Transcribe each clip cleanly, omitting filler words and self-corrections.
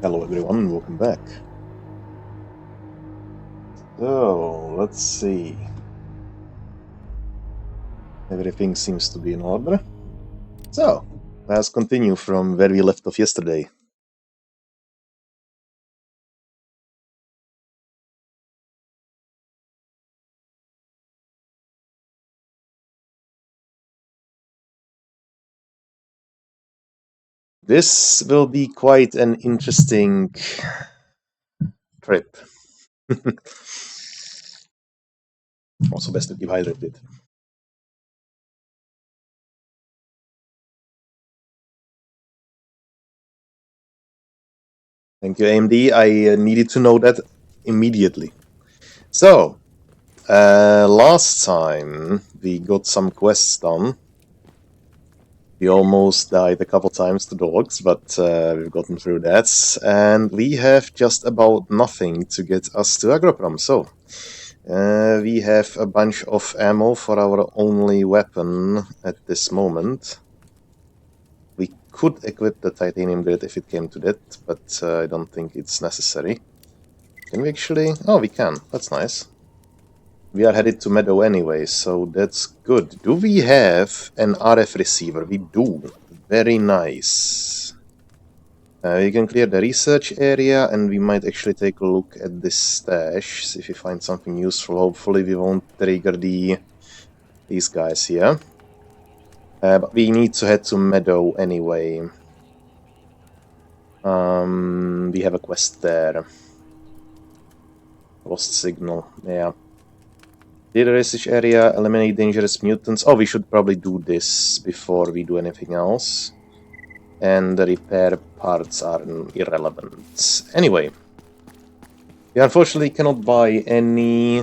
Hello everyone, welcome back. So, let's see. Everything seems to be in order. So, let's continue from where we left off yesterday. This will be quite an interesting trip. Also best to keep hydrated. Thank you, AMD. I needed to know that immediately. So, last time we got some quests done. We almost died a couple times to dogs, but we've gotten through that. And we have just about nothing to get us to Agroprom. So, we have a bunch of ammo for our only weapon at this moment. We could equip the titanium grid if it came to that, but I don't think it's necessary. Can we actually? Oh, we can. That's nice. We are headed to Meadow anyway, so that's good. Do we have an RF receiver? We do. Very nice. We can clear the research area, and we might actually take a look at this stash, see if we find something useful. Hopefully we won't trigger these guys here. But we need to head to Meadow anyway. We have a quest there. Lost signal, yeah. Clear the research area, eliminate dangerous mutants. Oh, we should probably do this before we do anything else. And the repair parts are irrelevant. Anyway, we unfortunately cannot buy any...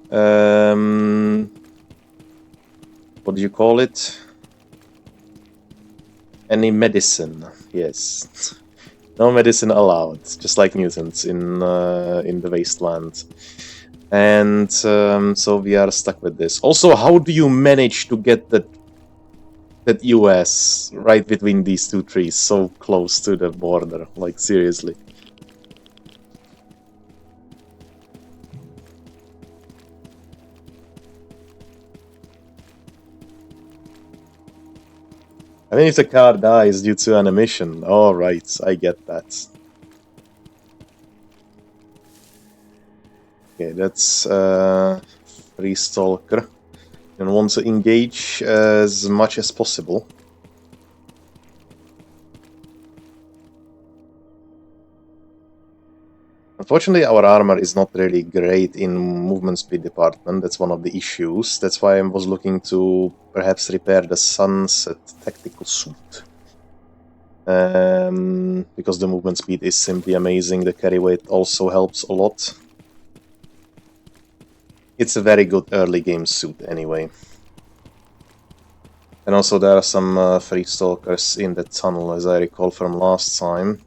what do you call it? Any medicine, yes. No medicine allowed, just like mutants in the wasteland. And so we are stuck with this. Also, how do you manage to get that US right between these two trees, so close to the border? Like, seriously. I mean, if the car dies due to an emission, alright, I get that. Okay, that's Free Stalker. And want to engage as much as possible. Unfortunately, our armor is not really great in movement speed department. That's one of the issues. That's why I was looking to perhaps repair the Sunset tactical suit. Because the movement speed is simply amazing. The carry weight also helps a lot. It's a very good early game suit anyway. And also there are some free stalkers in the tunnel, as I recall from last time.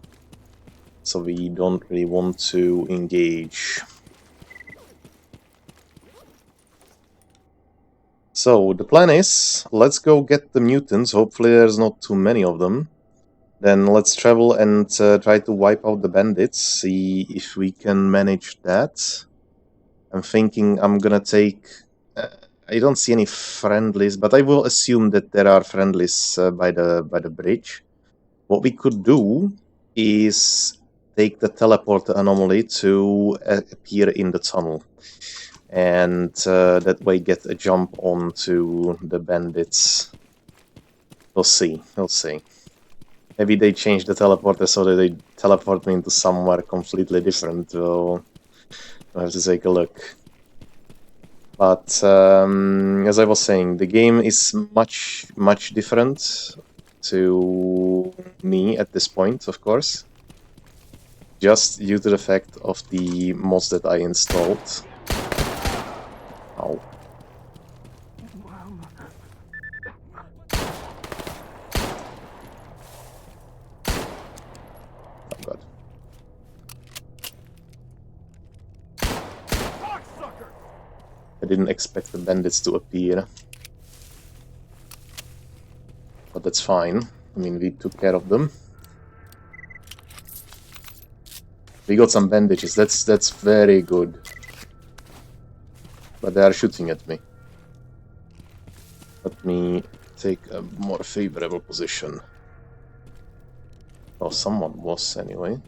So we don't really want to engage. So the plan is, let's go get the mutants. Hopefully there's not too many of them. Then let's travel and try to wipe out the bandits, see if we can manage that. I'm thinking I'm gonna take... I don't see any friendlies, but I will assume that there are friendlies by the bridge. What we could do is take the teleporter anomaly to appear in the tunnel. And that way get a jump onto the bandits. We'll see, we'll see. Maybe they change the teleporter so that they teleport me into somewhere completely different. We'll have to take a look. But as I was saying, the game is much different to me at this point, of course. Just due to the fact of the mods that I installed. Ow. Oh god. I didn't expect the bandits to appear. But that's fine. I mean, we took care of them. We got some bandages. That's very good. But they are shooting at me. Let me take a more favorable position. Oh, someone was anyway.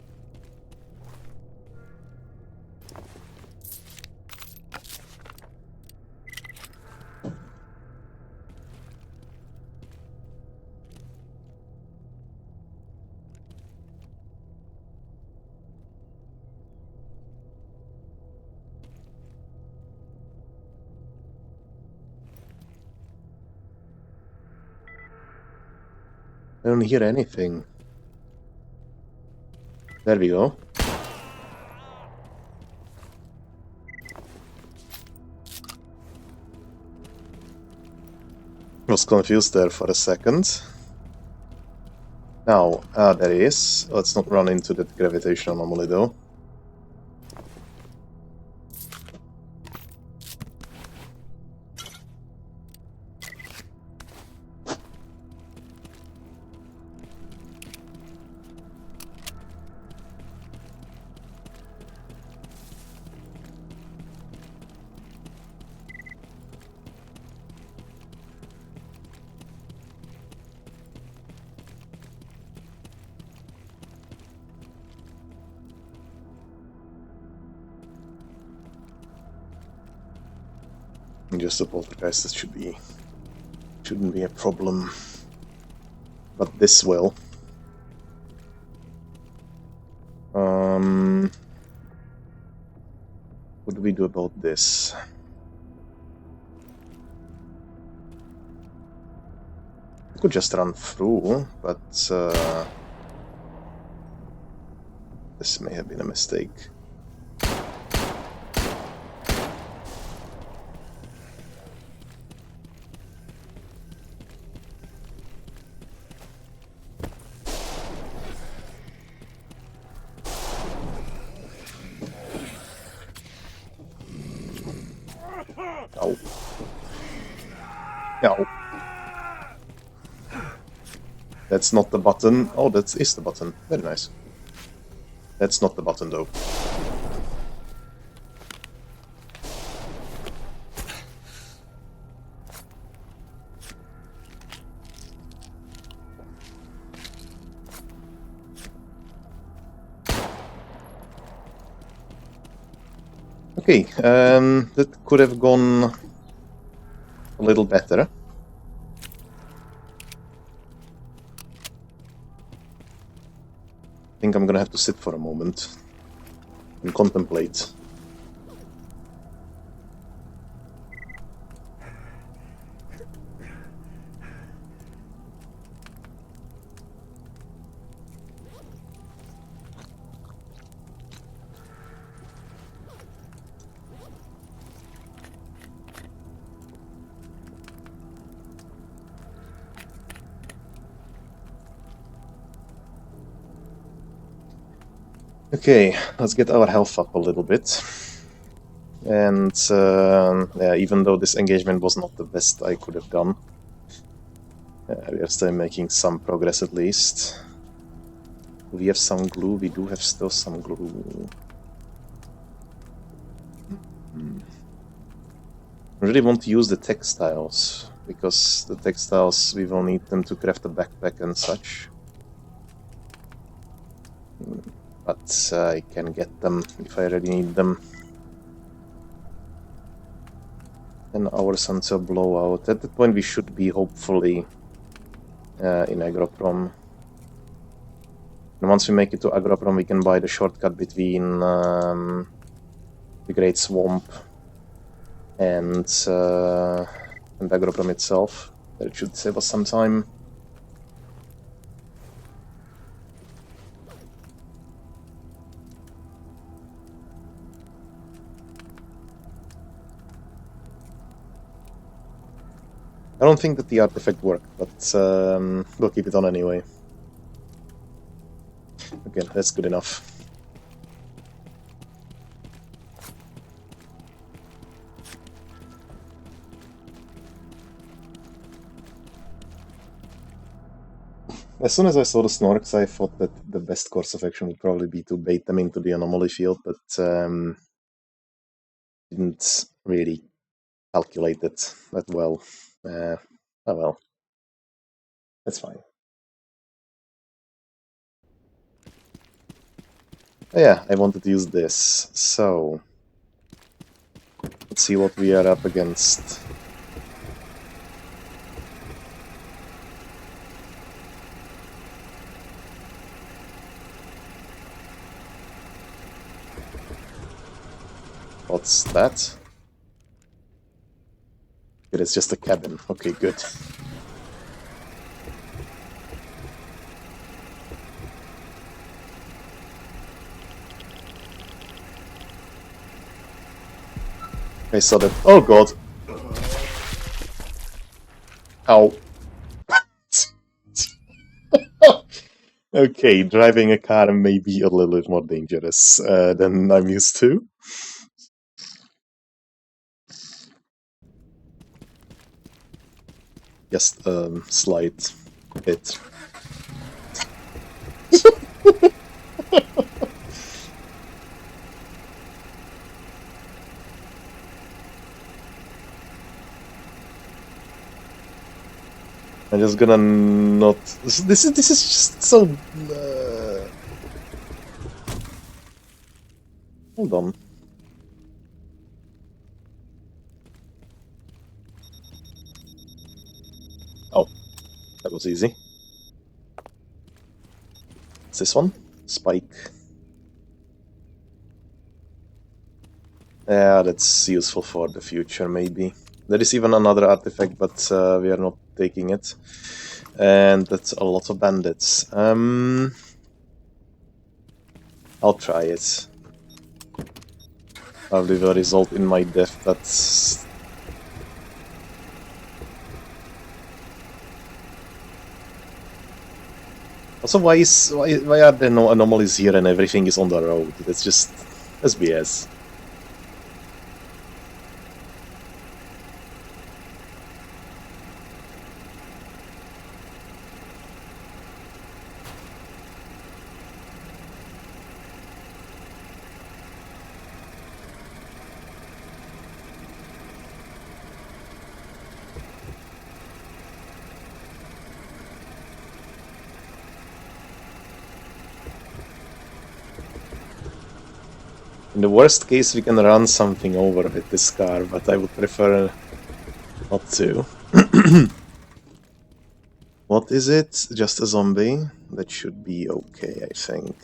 I don't hear anything. There we go. Was confused there for a second. Now, there he is. Let's not run into that gravitational anomaly though. Just a poltergeist, that shouldn't be a problem. But this will. What do we do about this? I could just run through, but this may have been a mistake. No. No. That's not the button. Oh, that is the button. Very nice. That's not the button, though. Okay, that could have gone a little better. I think I'm gonna have to sit for a moment and contemplate. Okay, let's get our health up a little bit. And yeah, even though this engagement was not the best I could have done, we are still making some progress at least. We have some glue, we do have still some glue. I really want to use the textiles, because the textiles, we will need them to craft a backpack and such. But I can get them if I really need them. 10 hours until blowout. At that point we should be hopefully in Agroprom. And once we make it to Agroprom we can buy the shortcut between the Great Swamp and Agroprom itself. That should save us some time. I don't think that the artifact worked, but we'll keep it on anyway. Okay, that's good enough. As soon as I saw the snorks, I thought that the best course of action would probably be to bait them into the anomaly field, but didn't really calculate it that well. Oh well, that's fine. Oh, yeah, I wanted to use this, so let's see what we are up against. What's that? It is just a cabin. Okay, good. I saw that. Oh god! Ow. Okay, driving a car may be a little bit more dangerous than I'm used to. Just slight bit. I'm just gonna not. This is just so. Hold on. Oh, that was easy. What's this one? Spike. Yeah, that's useful for the future, maybe. There is even another artifact, but we are not taking it. And that's a lot of bandits. I'll try it. Probably will result in my death, that's... Also, why are there no anomalies here and everything is on the road? That's just... that's BS. In the worst case, we can run something over with this car, but I would prefer not to. What is it? Just a zombie? That should be okay, I think.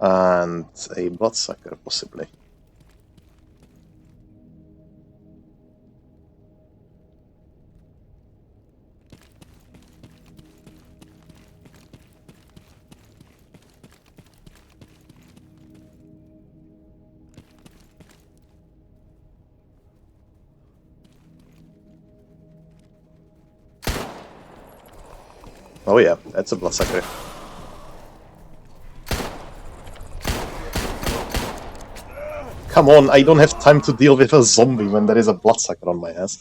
And a bloodsucker, possibly. Oh yeah, that's a bloodsucker. Come on, I don't have time to deal with a zombie when there is a bloodsucker on my ass.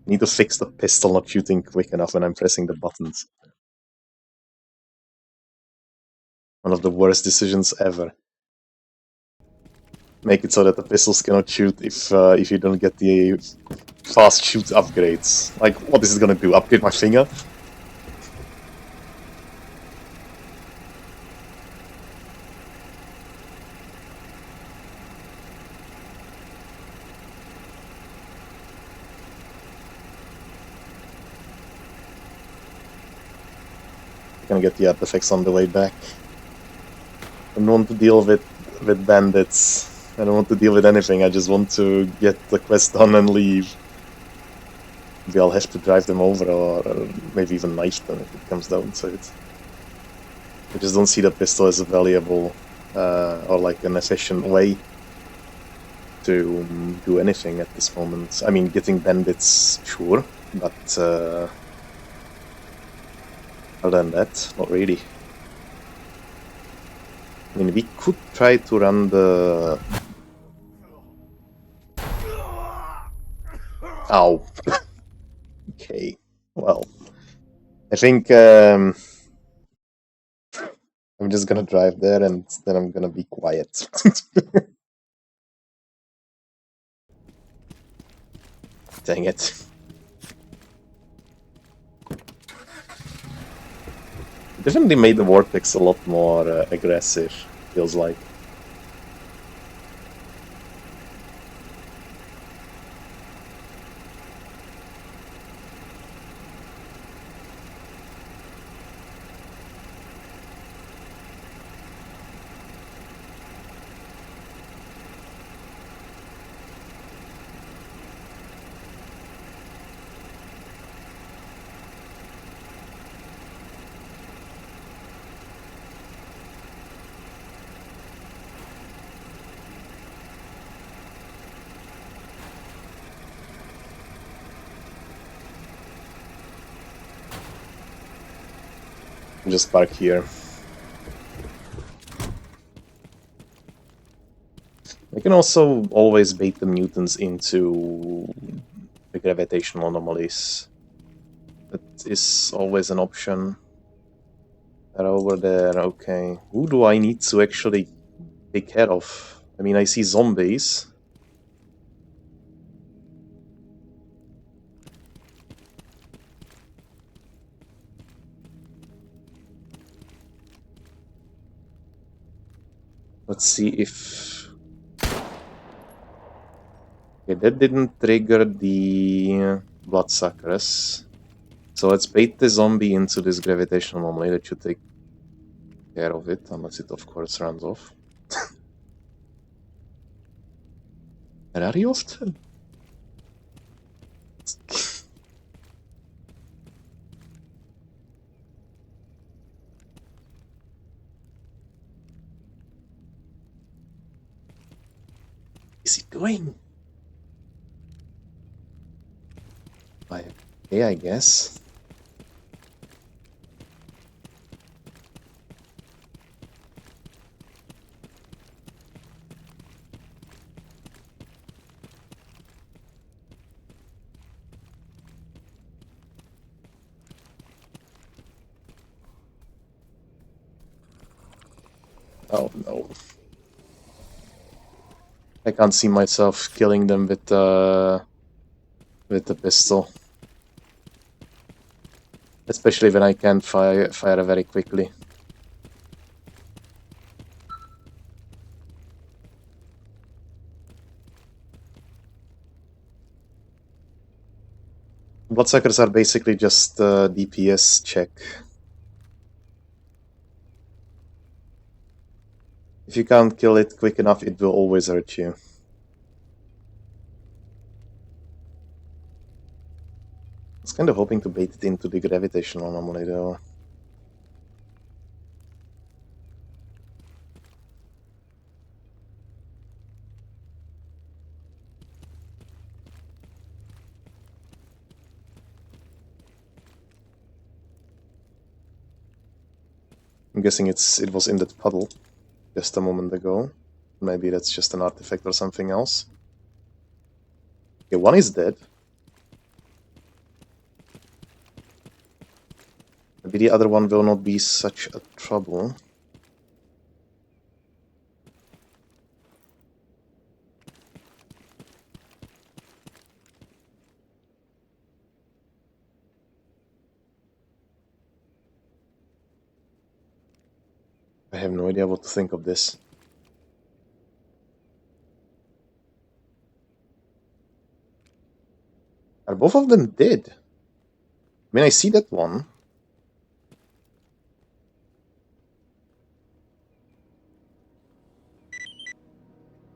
Need to fix the pistol not shooting quick enough when I'm pressing the buttons. One of the worst decisions ever. Make it so that the pistols cannot shoot if you don't get the fast shoot upgrades. Like, what is it gonna do? Upgrade my finger? Gonna get the artifacts on the way back. I don't want to deal with bandits. I don't want to deal with anything. I just want to get the quest done and leave. Maybe I'll have to drive them over or maybe even knife them if it comes down to it. I just don't see the pistol as a valuable or like an efficient way to do anything at this moment. I mean, getting bandits, sure, but other than that, not really. I mean, we could try to run the... Ow. Okay, well, I think I'm just gonna drive there and then I'm gonna be quiet. Dang it. Definitely made the vortex a lot more aggressive, feels like. Just park here. I can also always bait the mutants into the gravitational anomalies. That is always an option. They're over there, okay. Who do I need to actually take care of? I mean, I see zombies. Let's see if... Okay, that didn't trigger the bloodsuckers. So let's bait the zombie into this gravitational anomaly. That should take care of it, unless it of course runs off. Where are you off to? Is it going? Okay, I guess. Oh no. I can't see myself killing them with the pistol. Especially when I can't fire very quickly. Bloodsuckers are basically just a DPS check. If you can't kill it quick enough, it will always hurt you. I was kind of hoping to bait it into the gravitational anomaly though. I'm guessing it was in that puddle just a moment ago. Maybe that's just an artifact or something else. Okay, one is dead. Maybe the other one will not be such a trouble. I have no idea what to think of this. Are both of them dead? I mean, I see that one.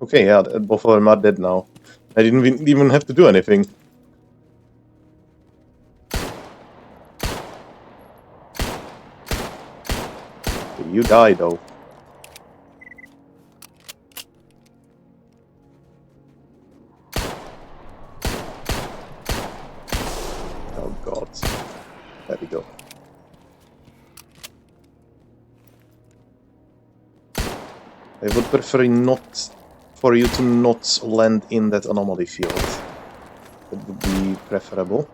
Okay, yeah, both of them are dead now. I didn't even have to do anything. Okay, you die, though. Oh god. There we go. I would prefer not for you to not land in that anomaly field. That would be preferable.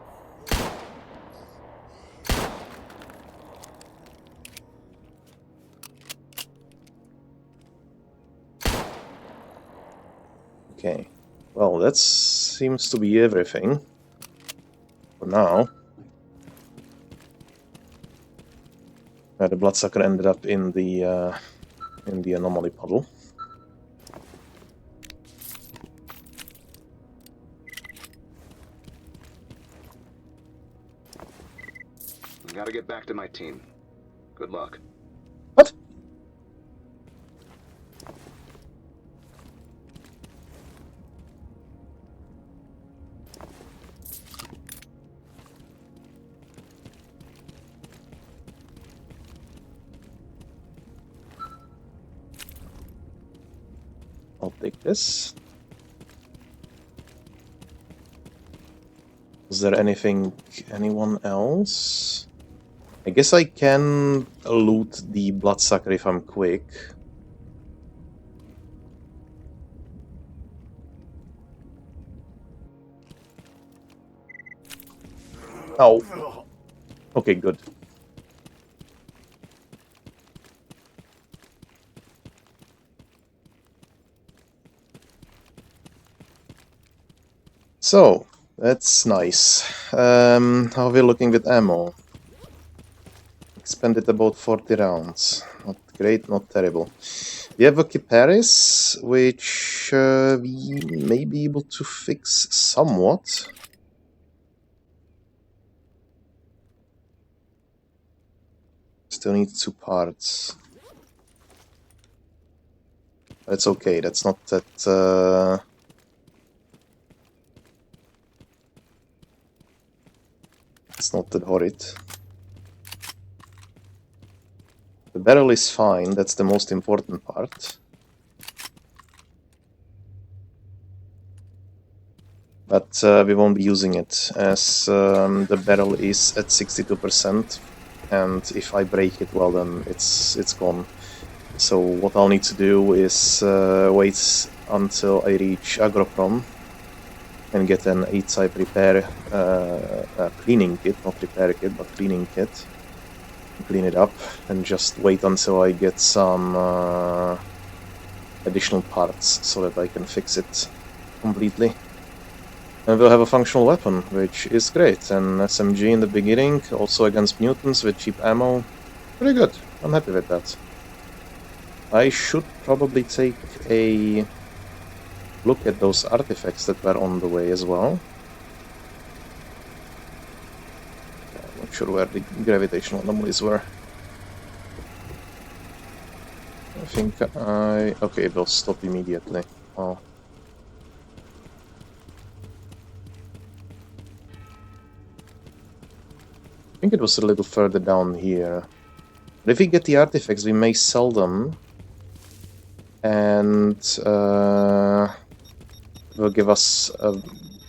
Okay, well, that seems to be everything for now. The bloodsucker ended up in the anomaly puddle. Gotta get back to my team. Good luck. What? I'll take this. Is there anyone else? I guess I can loot the bloodsucker if I'm quick. Oh. Okay, good. So, that's nice. How are we looking with ammo? Expended about 40 rounds. Not great, not terrible. We have a Kiparis, which we may be able to fix somewhat. Still need 2 parts. That's okay, that's not that... It's not that horrid. The barrel is fine, that's the most important part. But we won't be using it, as the barrel is at 62%, and if I break it, well then it's gone. So what I'll need to do is wait until I reach Agroprom and get an A-type repair cleaning kit, not repair kit, but cleaning kit. Clean it up, and just wait until I get some additional parts so that I can fix it completely. And we'll have a functional weapon, which is great. An SMG in the beginning, also against mutants with cheap ammo. Pretty good. I'm happy with that. I should probably take a look at those artifacts that were on the way as well. I'm not sure where the gravitational anomalies were. I think okay, they'll stop immediately. Oh. I think it was a little further down here. But if we get the artifacts, we may sell them. And will give us a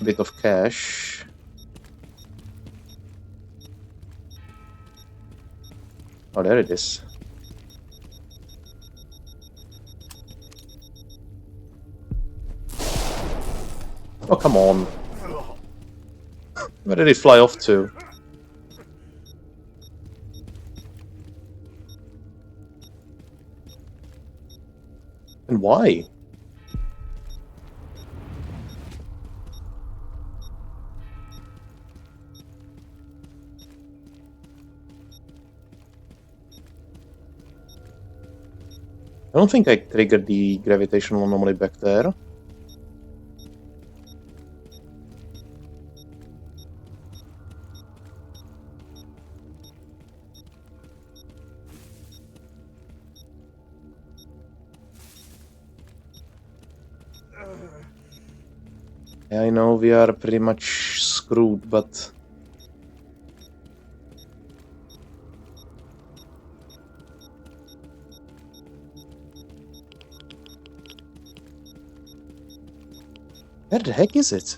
bit of cash. Oh, there it is. Oh, come on. Where did it fly off to? And why? I don't think I triggered the gravitational anomaly back there. Yeah, I know we are pretty much screwed, but... where the heck is it?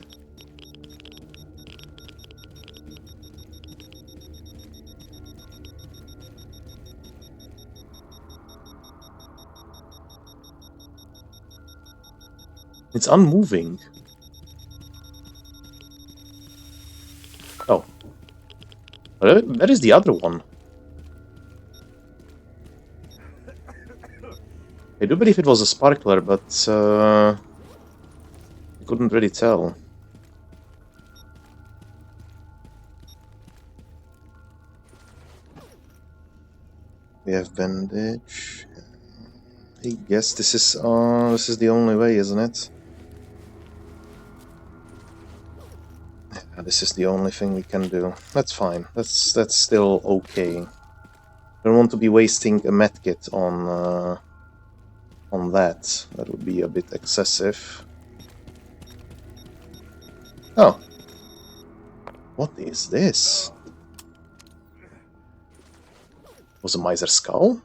It's unmoving. Where is the other one? I do believe it was a sparkler, but I couldn't really tell. We have bandage. I guess this is the only way, isn't it? Yeah, this is the only thing we can do. That's fine. That's still okay. Don't want to be wasting a medkit on that. That would be a bit excessive. Oh. What is this? Was a miser skull?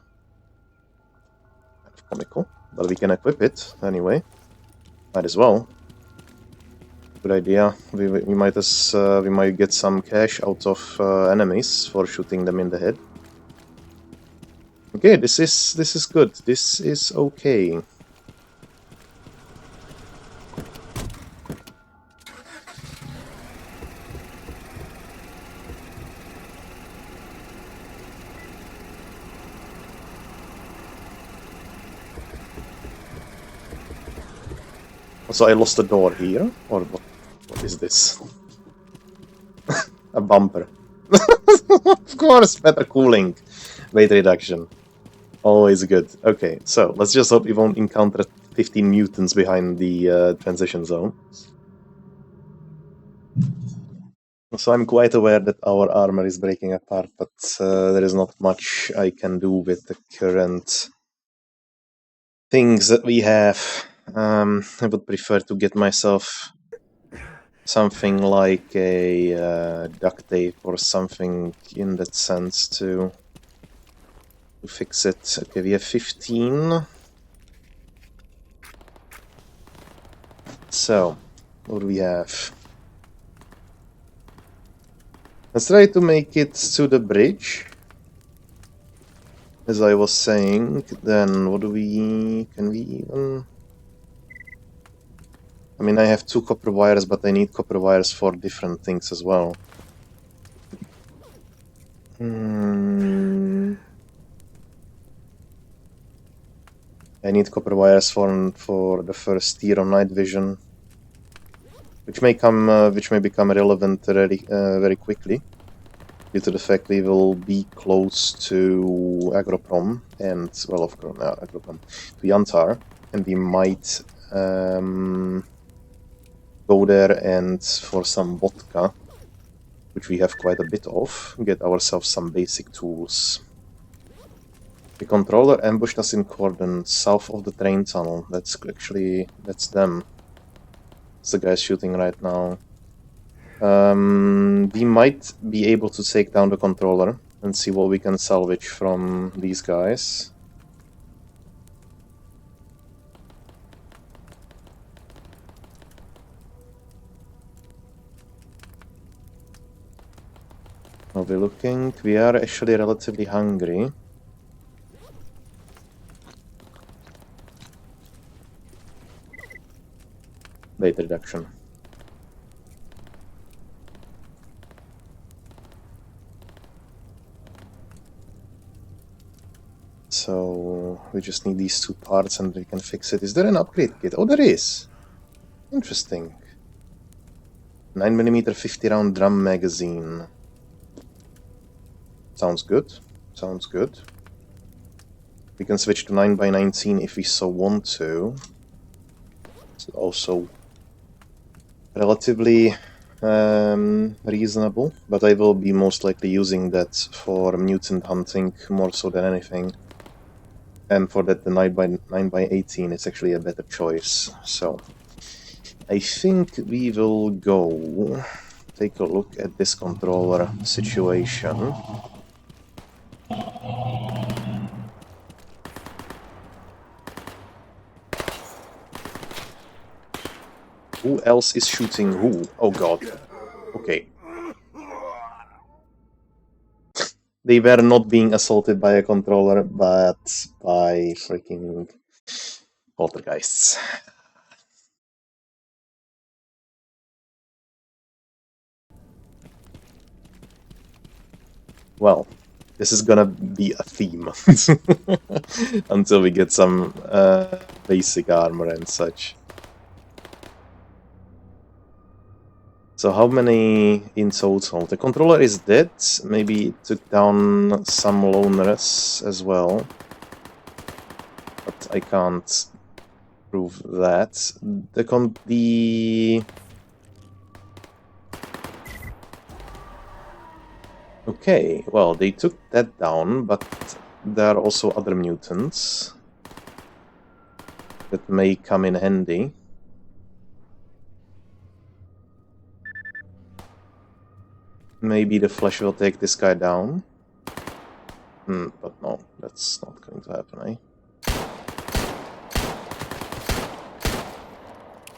Kind of comical. But we can equip it anyway. Might as well. Good idea. We might get some cash out of enemies for shooting them in the head. Okay, this is good. This is okay. So I lost a door here, or what is this? A bumper. Of course, better cooling. Weight reduction. Always good. Okay, so let's just hope we won't encounter 15 mutants behind the transition zone. So I'm quite aware that our armor is breaking apart, but there is not much I can do with the current things that we have. I would prefer to get myself something like a duct tape or something in that sense to fix it. Okay, we have 15. So, what do we have? Let's try to make it to the bridge. As I was saying, then what do we... can we even... I mean, I have 2 copper wires, but I need copper wires for different things as well. I need copper wires for the first tier of night vision, which may become relevant very quickly, due to the fact we will be close to Agroprom and Agroprom to Yantar, and we might go there and for some vodka, which we have quite a bit of, get ourselves some basic tools. The controller ambushed us in cordon south of the train tunnel. That's them. It's the guy shooting right now. We might be able to take down the controller and see what we can salvage from these guys. Are we looking? We are actually relatively hungry. Weight reduction. So we just need these 2 parts and we can fix it. Is there an upgrade kit? Oh, there is! Interesting. 9mm 50 round drum magazine. Sounds good. Sounds good. We can switch to 9x19 if we so want to. It's also relatively reasonable, but I will be most likely using that for mutant hunting more so than anything. And for that, the 9x18 is actually a better choice. So I think we will go take a look at this controller situation. Who else is shooting who? Oh god. Okay. They were not being assaulted by a controller, but by freaking poltergeists. Well, this is gonna be a theme until we get some basic armor and such. So how many in total? The controller is dead. Maybe it took down some loners as well. But I can't prove that. Okay, well, they took that down, but there are also other mutants that may come in handy. Maybe the Flash will take this guy down. But no, that's not going to happen, eh?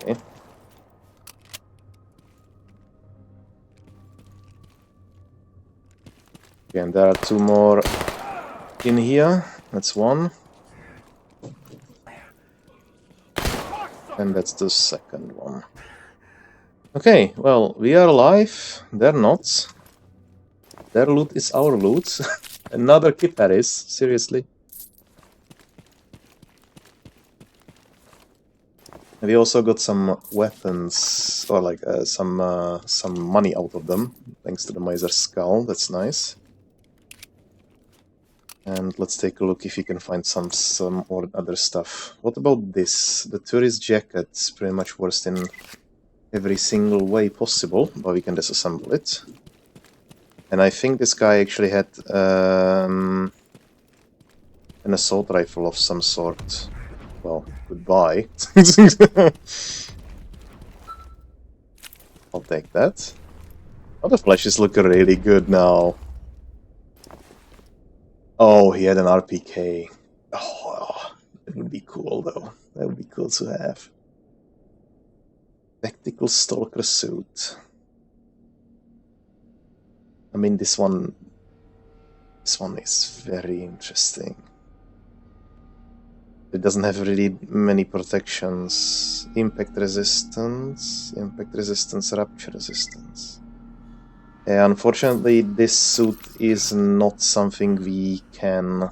Okay. And there are two more in here. That's one. And that's the second one. Okay, well, we are alive. They're not. Their loot is our loot. Another Kit Harris, seriously. And we also got some weapons, or like some money out of them, thanks to the Miser's Skull. That's nice. And let's take a look if we can find some more other stuff. What about this? The tourist jacket's pretty much worse in every single way possible, but we can disassemble it. And I think this guy actually had an assault rifle of some sort. Well, goodbye. I'll take that. Oh, the flashes look really good now. Oh, he had an RPK. Oh, that would be cool, though. That would be cool to have. Tactical Stalker suit. I mean, this one is very interesting. It doesn't have really many protections. Impact resistance, rupture resistance. Yeah, unfortunately, this suit is not something we can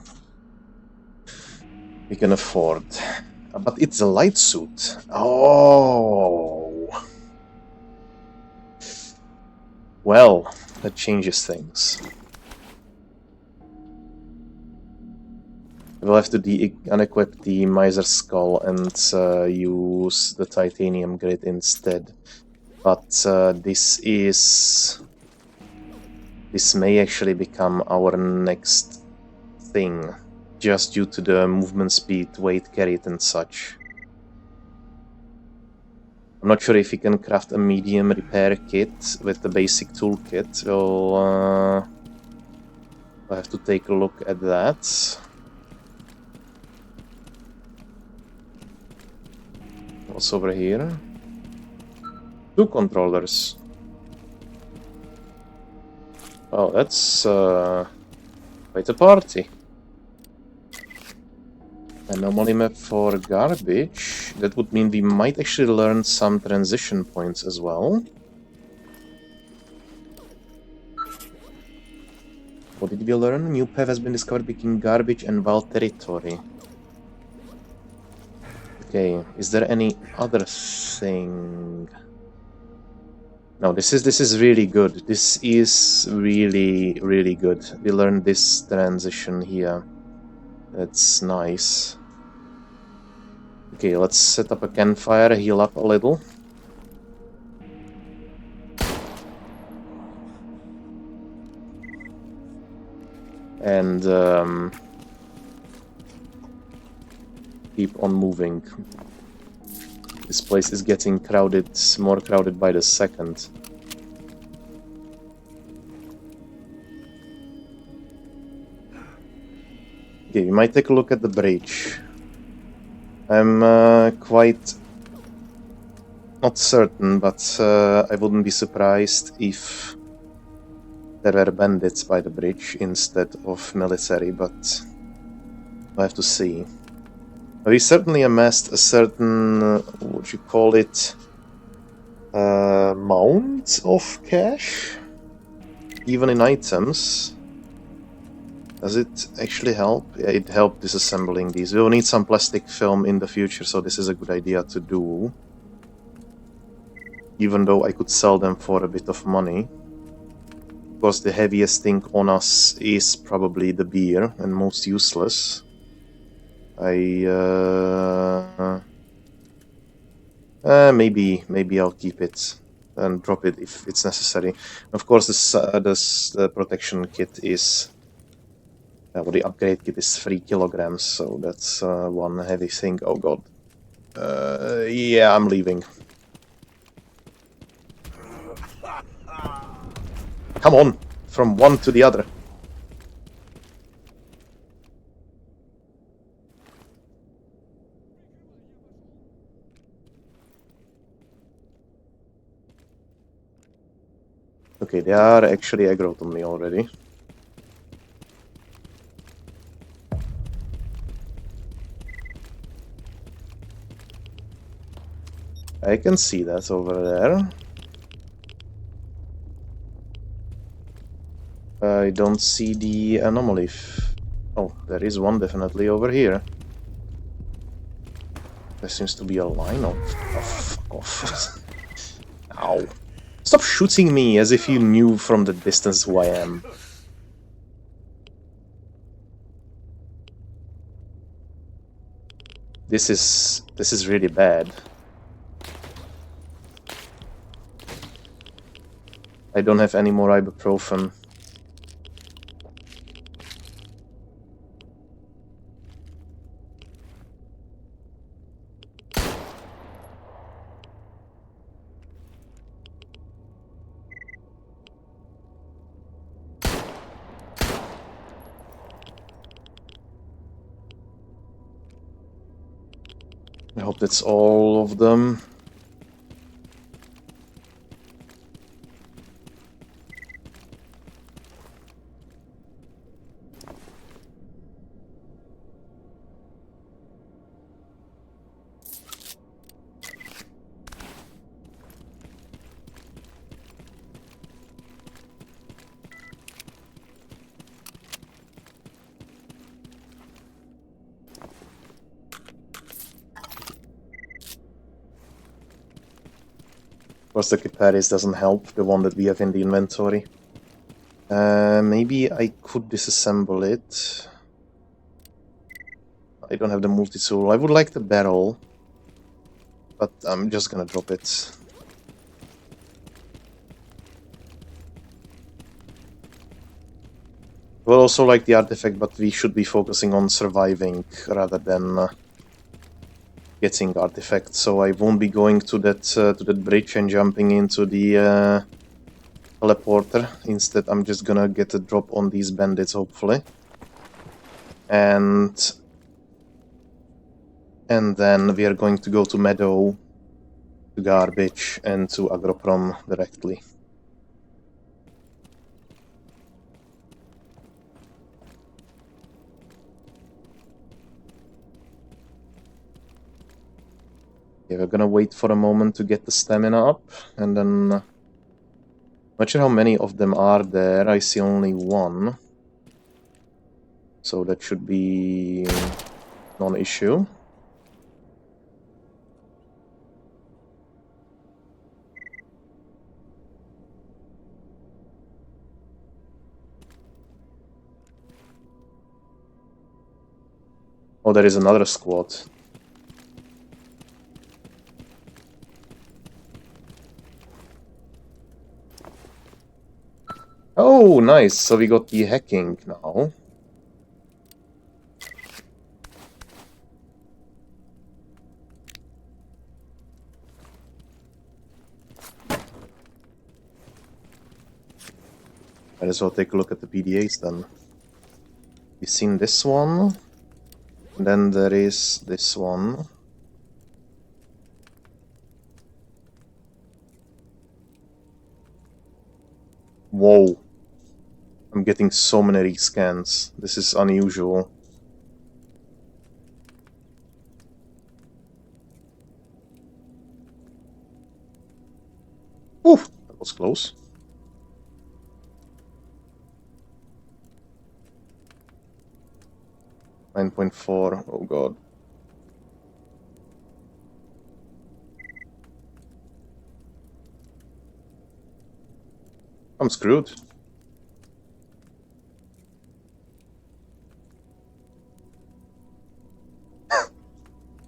afford. But it's a light suit. Oh. Well, that changes things. We'll have to unequip the Miser's Skull and use the titanium grid instead. But this may actually become our next thing, just due to the movement speed, weight carried and such. I'm not sure if we can craft a medium repair kit with the basic toolkit. We'll have to take a look at that. What's over here? 2 controllers. Oh, that's quite a party. Anomaly map for garbage. That would mean we might actually learn some transition points as well. What did we learn? New path has been discovered between garbage and wild territory. Okay, is there any other thing? No, this is really good. This is really, really good. We learned this transition here. That's nice. Okay, let's set up a campfire, heal up a little. And keep on moving. This place is getting crowded, more crowded by the second. Okay, we might take a look at the bridge. I'm quite not certain, but I wouldn't be surprised if there were bandits by the bridge instead of military, but I have to see. We certainly amassed a certain, what you call it, amount of cash, even in items. Does it actually help? Yeah, it helped disassembling these. We'll need some plastic film in the future, so this is a good idea to do. Even though I could sell them for a bit of money. Of course, the heaviest thing on us is probably the beer, and most useless. Maybe I'll keep it and drop it if it's necessary. Of course, the protection kit is, well, the upgrade kit is 3 kilograms, so that's one heavy thing. Oh god. Yeah, I'm leaving. Come on, from one to the other. Okay, they are actually aggroed on me already. I can see that over there. I don't see the anomaly. Oh, there is one definitely over here. There seems to be a line of... Oh, fuck off. Ow. Stop shooting me as if you knew from the distance who I am. This is really bad. I don't have any more ibuprofen. I hope that's all of them. Of course, the Kiparis doesn't help, the one that we have in the inventory. Maybe I could disassemble it. I don't have the multi-tool. I would like the barrel, but I'm just gonna drop it. Well, also like the artifact, but we should be focusing on surviving rather than getting artifacts. So I won't be going to that bridge and jumping into the teleporter. Instead, I'm just gonna get a drop on these bandits, hopefully, and then we are going to go to Meadow, to Garbage, and to Agroprom directly. Okay, we're gonna wait for a moment to get the stamina up, and then... Not sure how many of them are there. I see only one. So that should be non-issue. Oh, there is another squad. Oh, nice. So we got the hacking now. Might as well take a look at the PDAs then. You've seen this one. And then there is this one. Whoa. I'm getting so many rescans. This is unusual. Oof, that was close. 9.4. Oh god. I'm screwed.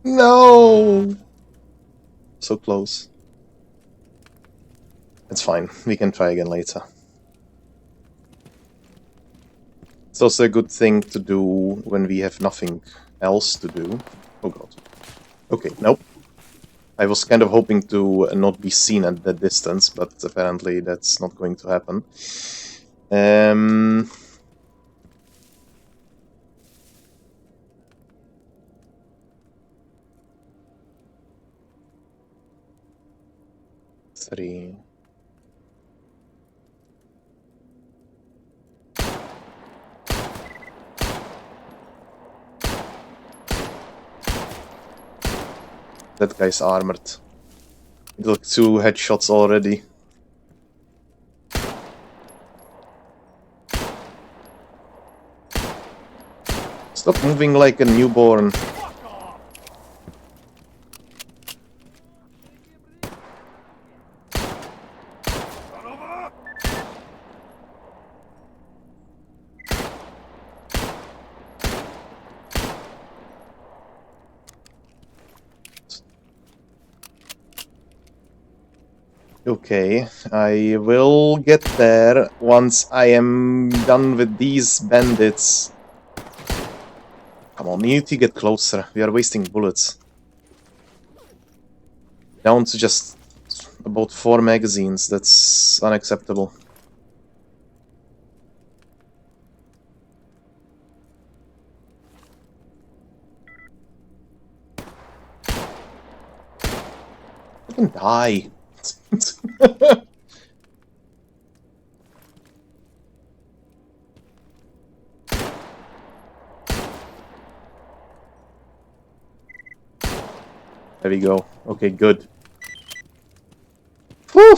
No! So close. It's fine. We can try again later. It's also a good thing to do when we have nothing else to do. Oh god. Okay, nope. I was kind of hoping to not be seen at that distance, but apparently that's not going to happen. Three. That guy's armored. It took 2 headshots already. Stop moving like a newborn. Okay, I will get there once I am done with these bandits. Come on, you need to get closer. We are wasting bullets. Down to just about 4 magazines. That's unacceptable. Fucking die. There we go. Okay, good. Whew.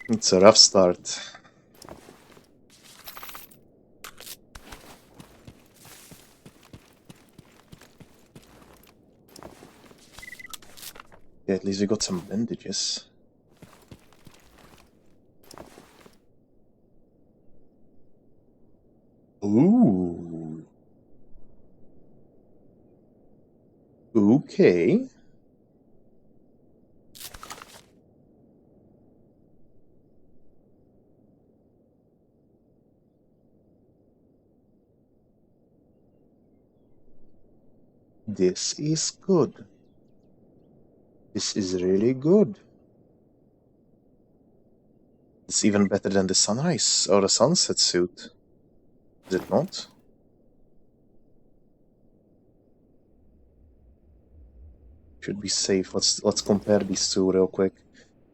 It's a rough start. Yeah, at least we got some bandages. Ooh. Okay. This is good. This is really good. It's even better than the sunrise or the sunset suit. Is it not? Should be safe. Let's compare these two real quick.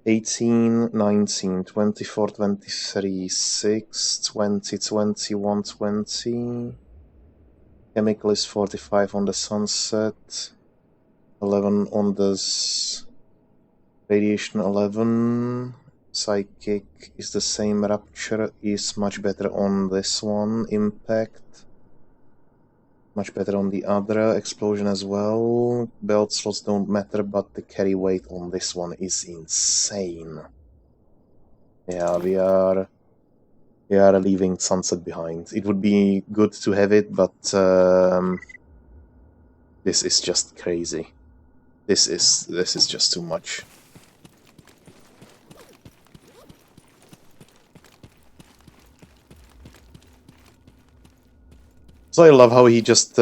18, 19, 24, 23, 6, 20, 21, 20. Chemical is 45 on the sunset. 11 on the radiation 11. Psychic is the same. Rapture is much better on this one. Impact. Much better on the other. Explosion as well. Belt slots don't matter, but the carry weight on this one is insane. Yeah, we are leaving Sunset behind. It would be good to have it, but this is just crazy. This is just too much. So I love how he just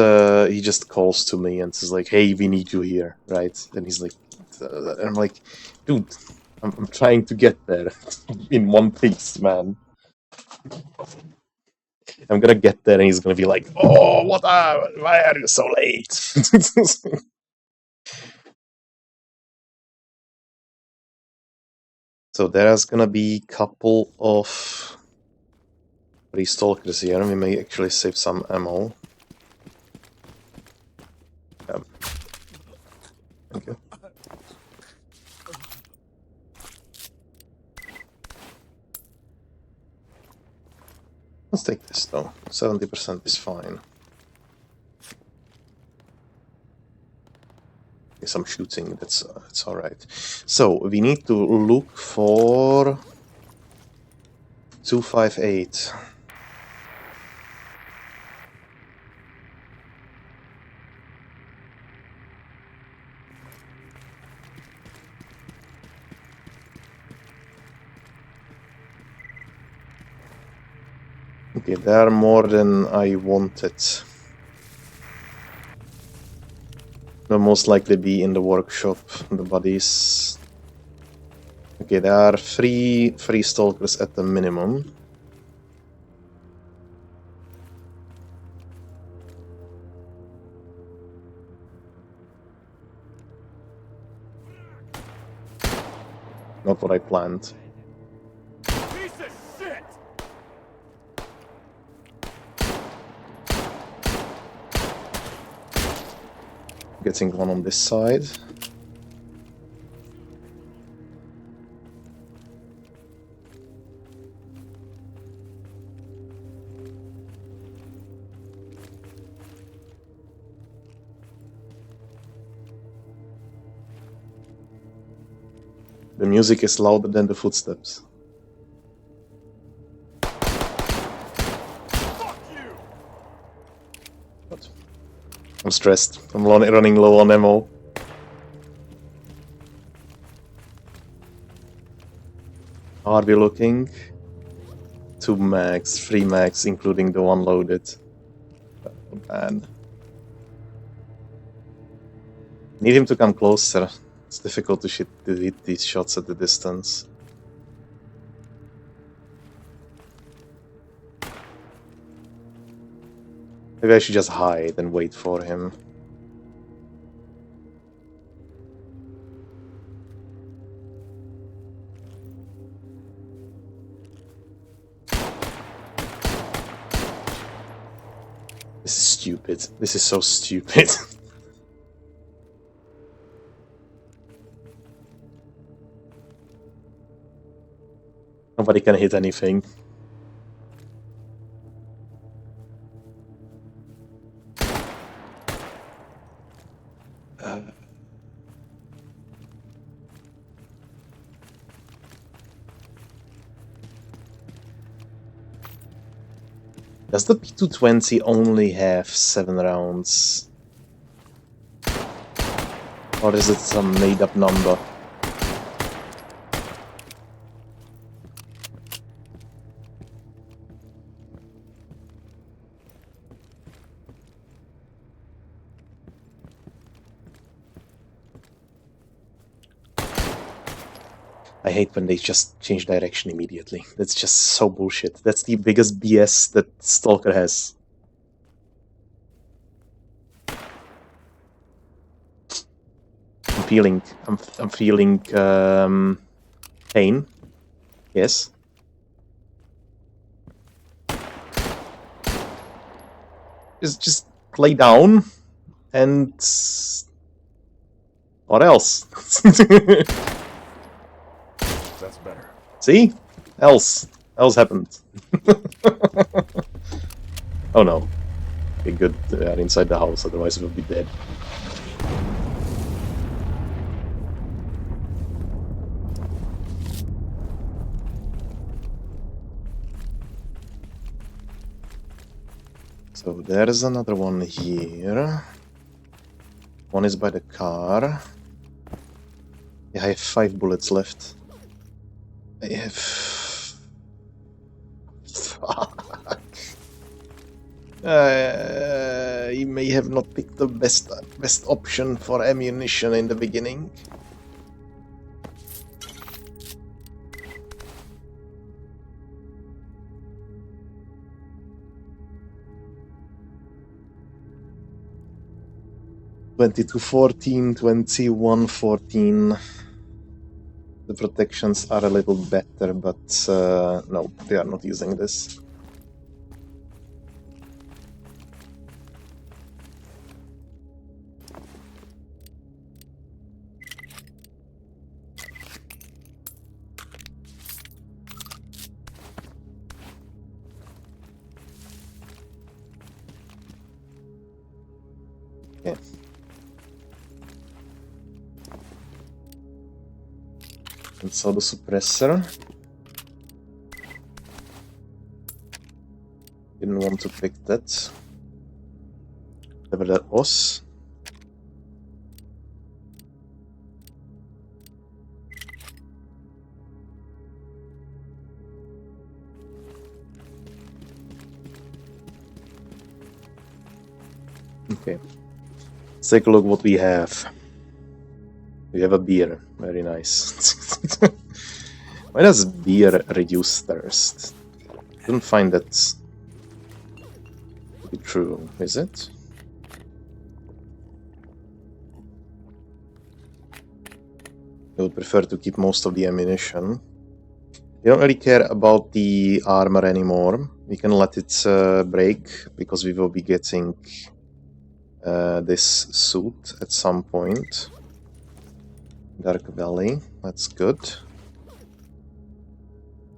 calls to me and says like, "Hey, we need you here," right? And he's like, and I'm like, "Dude, I'm trying to get there in one piece, man. I'm gonna get there, and he's gonna be like, "Oh, why are you so late?" So there's gonna be a couple of Stalkers here, and we may actually save some ammo. Thank you. Let's take this though. 70% is fine. Some shooting, that's alright. So we need to look for 258. Okay, they are more than I wanted. They'll most likely be in the workshop, the bodies. Okay, there are three stalkers at the minimum. Not what I planned. Piece of shit! Getting one on this side. The music is louder than the footsteps. Fuck you! But I'm stressed. I'm running low on ammo. How are we looking? 2 mags, 3 mags, including the one loaded. Not bad. Need him to come closer. It's difficult to hit these shots at the distance. Maybe I should just hide and wait for him. This is stupid. This is so stupid. Nobody can hit anything. Does the P220 only have 7 rounds? Or is it some made-up number? I hate when they just change direction immediately. That's just so bullshit. That's the biggest BS that Stalker has. I'm feeling pain. Yes. Just lay down and what else? That's better. See? Else happened. Oh no. Okay, good. They're inside the house, otherwise we'll be dead. So there's another one here. One is by the car. Yeah, I have 5 bullets left. I have... Fuck. You may have not picked the best option for ammunition in the beginning. $22.14, $21.14. The protections are a little better, but no, they are not using this. Yeah. Install the suppressor. Didn't want to pick that. Whatever that was. Okay. Let's take a look what we have. We have a beer. Very nice. Why does beer reduce thirst? I don't find that to be true, is it? I would prefer to keep most of the ammunition. We don't really care about the armor anymore. We can let it break, because we will be getting this suit at some point. Dark Valley, that's good.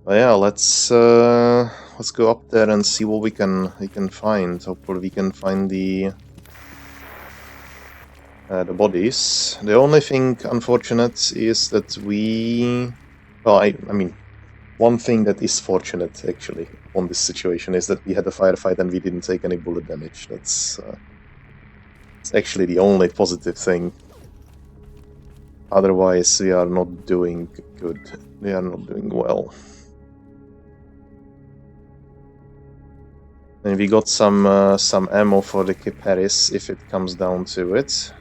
But yeah, let's go up there and see what we can find. Hopefully we can find the bodies. The only thing unfortunate is that we... Well, I mean, one thing that is fortunate, actually, on this situation is that we had a firefight and we didn't take any bullet damage. That's it's actually the only positive thing. Otherwise, we are not doing good. We are not doing well. And we got some ammo for the Kip Harris, if it comes down to it.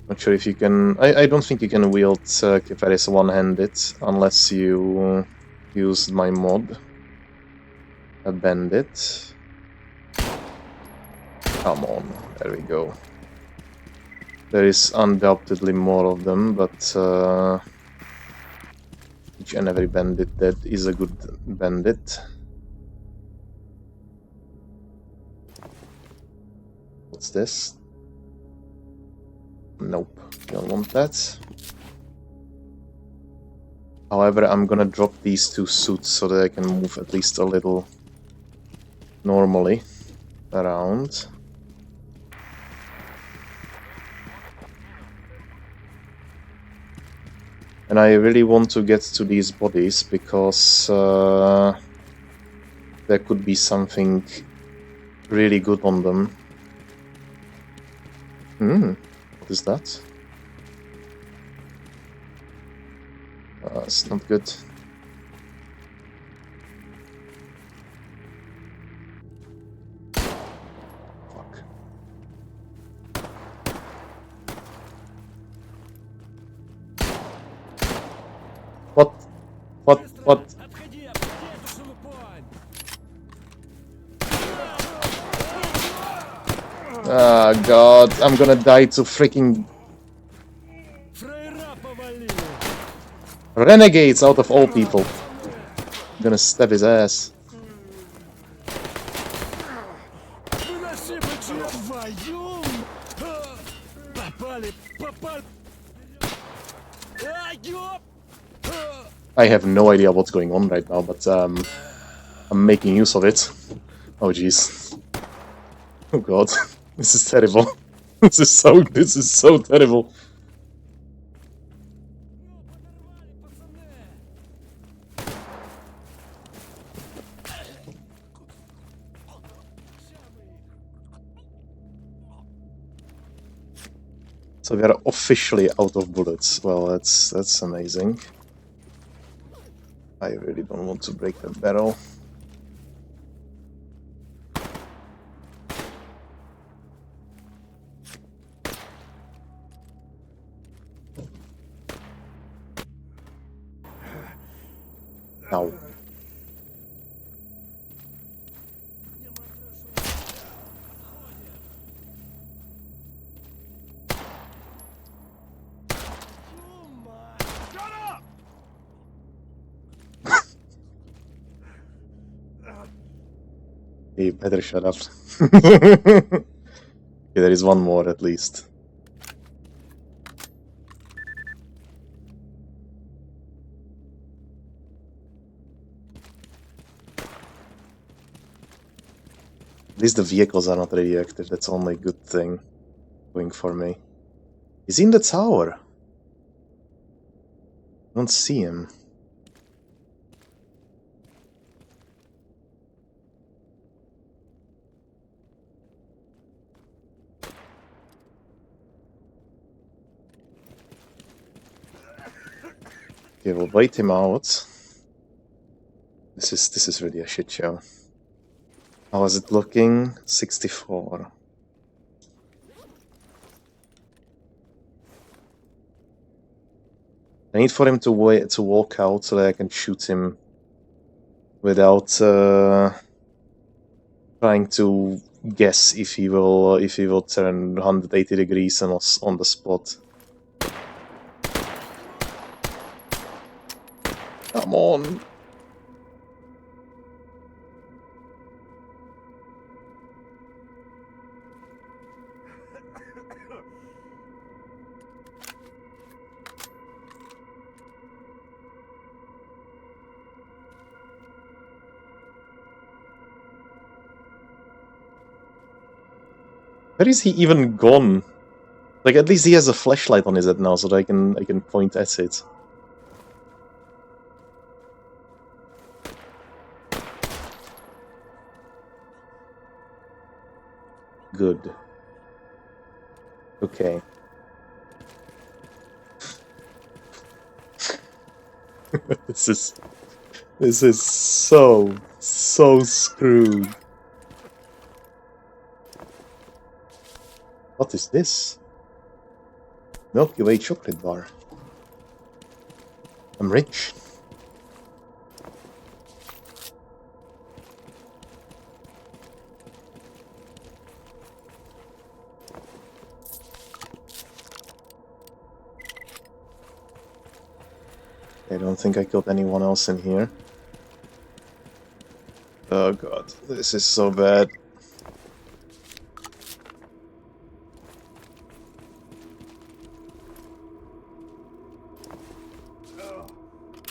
Not sure if you can... I don't think you can wield Kip Harris one-handed, unless you use my mod. A bandit. Come on, there we go. There is undoubtedly more of them, but each and every bandit that is a good bandit. What's this? Nope, don't want that. However, I'm gonna drop these two suits so that I can move at least a little normally around. And I really want to get to these bodies because there could be something really good on them. What is that? It's not good. Fuck. What? Ah, God, I'm gonna die to freaking renegades out of all people. I'm gonna stab his ass. I have no idea what's going on right now, but I'm making use of it. Oh jeez. Oh God, this is terrible. This is so terrible. So we are officially out of bullets. Well, that's amazing. I really don't want to break that barrel. Ow. You better shut up. Okay, there is one more at least. At least the vehicles are not radioactive, that's only a good thing going for me. Is he in the tower? I don't see him. Okay, we'll wait him out. This is really a shit show. How is it looking? 64. I need for him to walk out so that I can shoot him without trying to guess if he will turn 180 degrees on the spot. Come on. Where is he even gone? Like, at least he has a flashlight on his head now, so that I can point at it. Good. Okay. This is so screwed. What is this? Milky Way chocolate bar. I'm rich. I don't think I killed anyone else in here. Oh god, this is so bad.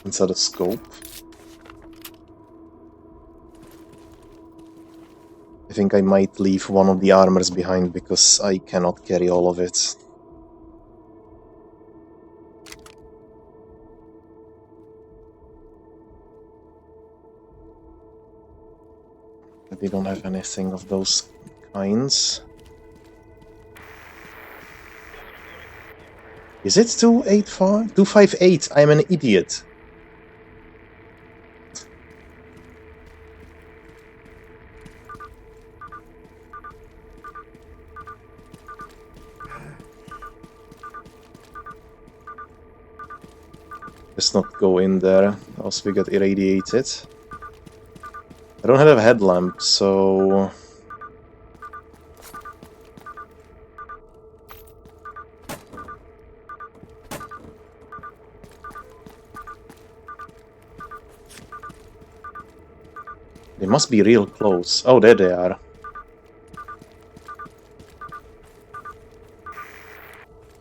Inside a scope. I think I might leave one of the armors behind because I cannot carry all of it. They don't have anything of those kinds. Is it 285? 258? I'm an idiot. Let's not go in there, else we get irradiated. I don't have a headlamp, so... They must be real close. Oh, there they are.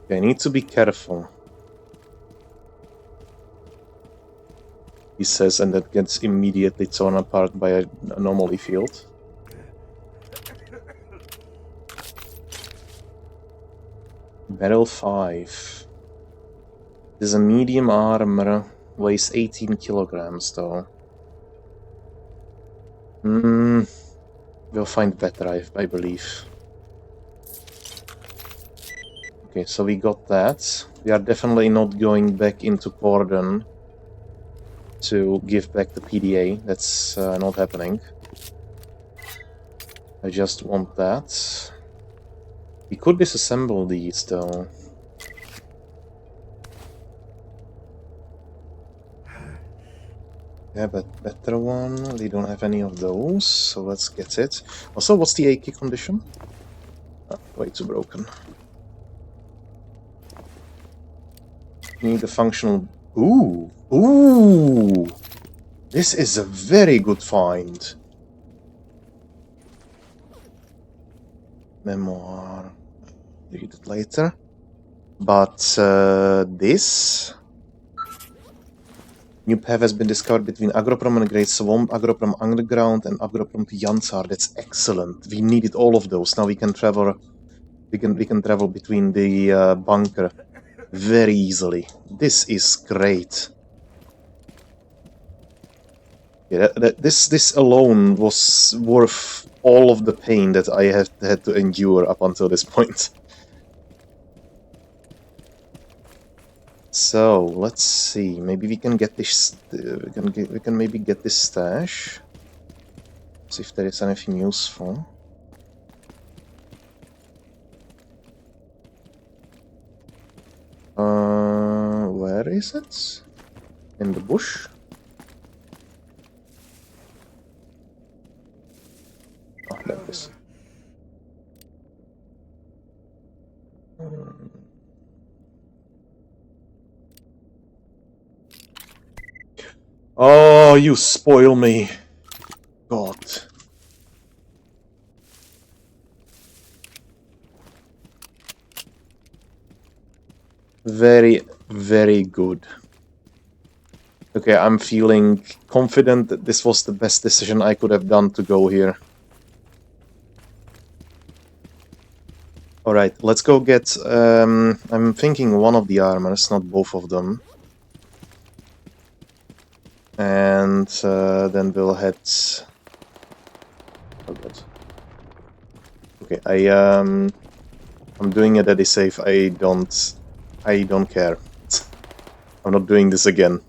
Okay, I need to be careful. He says, and that gets immediately torn apart by a anomaly field. Barrel 5. There's a medium armor, weighs 18 kilograms though. We'll find better, I believe. Okay, so we got that. We are definitely not going back into Cordon to give back the PDA. That's not happening. I just want that. We could disassemble these though. Yeah, but better one. They don't have any of those, so let's get it. Also, what's the AK condition? Oh, way too broken. Need a functional... Ooh! Ooh! This is a very good find. Memoir. Read it later. But this... New path has been discovered between Agroprom and Great Swamp, Agroprom Underground, and Agroprom to Yansar. That's excellent. We needed all of those. Now we can travel. We can travel between the bunker very easily. This is great. Yeah, this alone was worth all of the pain that I have had to endure up until this point. So let's see. Maybe we can get this. We can maybe get this stash. See if there is anything useful. Where is it? In the bush? Oh, there it is. Oh, you spoil me. God. Very, very good. Okay, I'm feeling confident that this was the best decision I could have done to go here. Alright, let's go get... I'm thinking one of the armors, not both of them. And then we'll head... Oh god. Okay, I'm doing it at safe. I don't care. I'm not doing this again.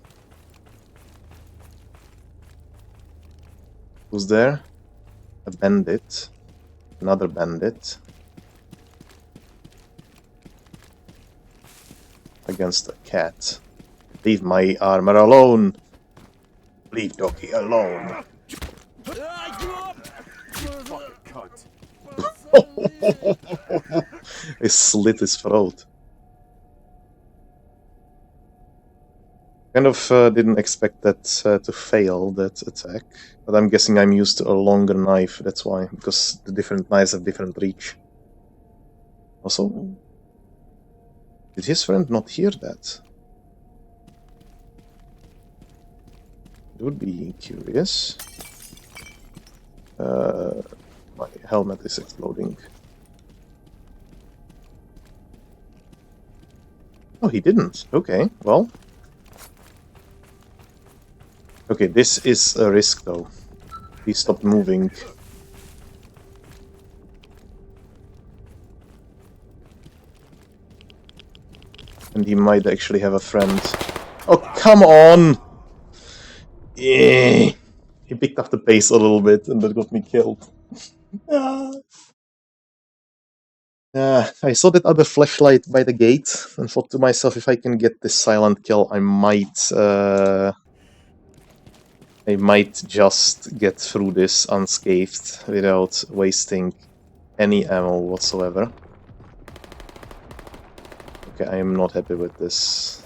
Who's there? A bandit. Another bandit. Against a cat. Leave my armor alone! Leave Doki alone! I slit his throat. Kind of didn't expect that to fail, that attack. But I'm guessing I'm used to a longer knife, that's why. Because the different knives have different reach. Also... Did his friend not hear that? It would be curious. My helmet is exploding. Oh, he didn't. Okay, well. Okay, this is a risk, though. He stopped moving. And he might actually have a friend. Oh, come on! Yeah. He picked up the pace a little bit, and that got me killed. I saw that other flashlight by the gate, and thought to myself, if I can get this silent kill, I might just get through this unscathed without wasting any ammo whatsoever. Okay, I am not happy with this.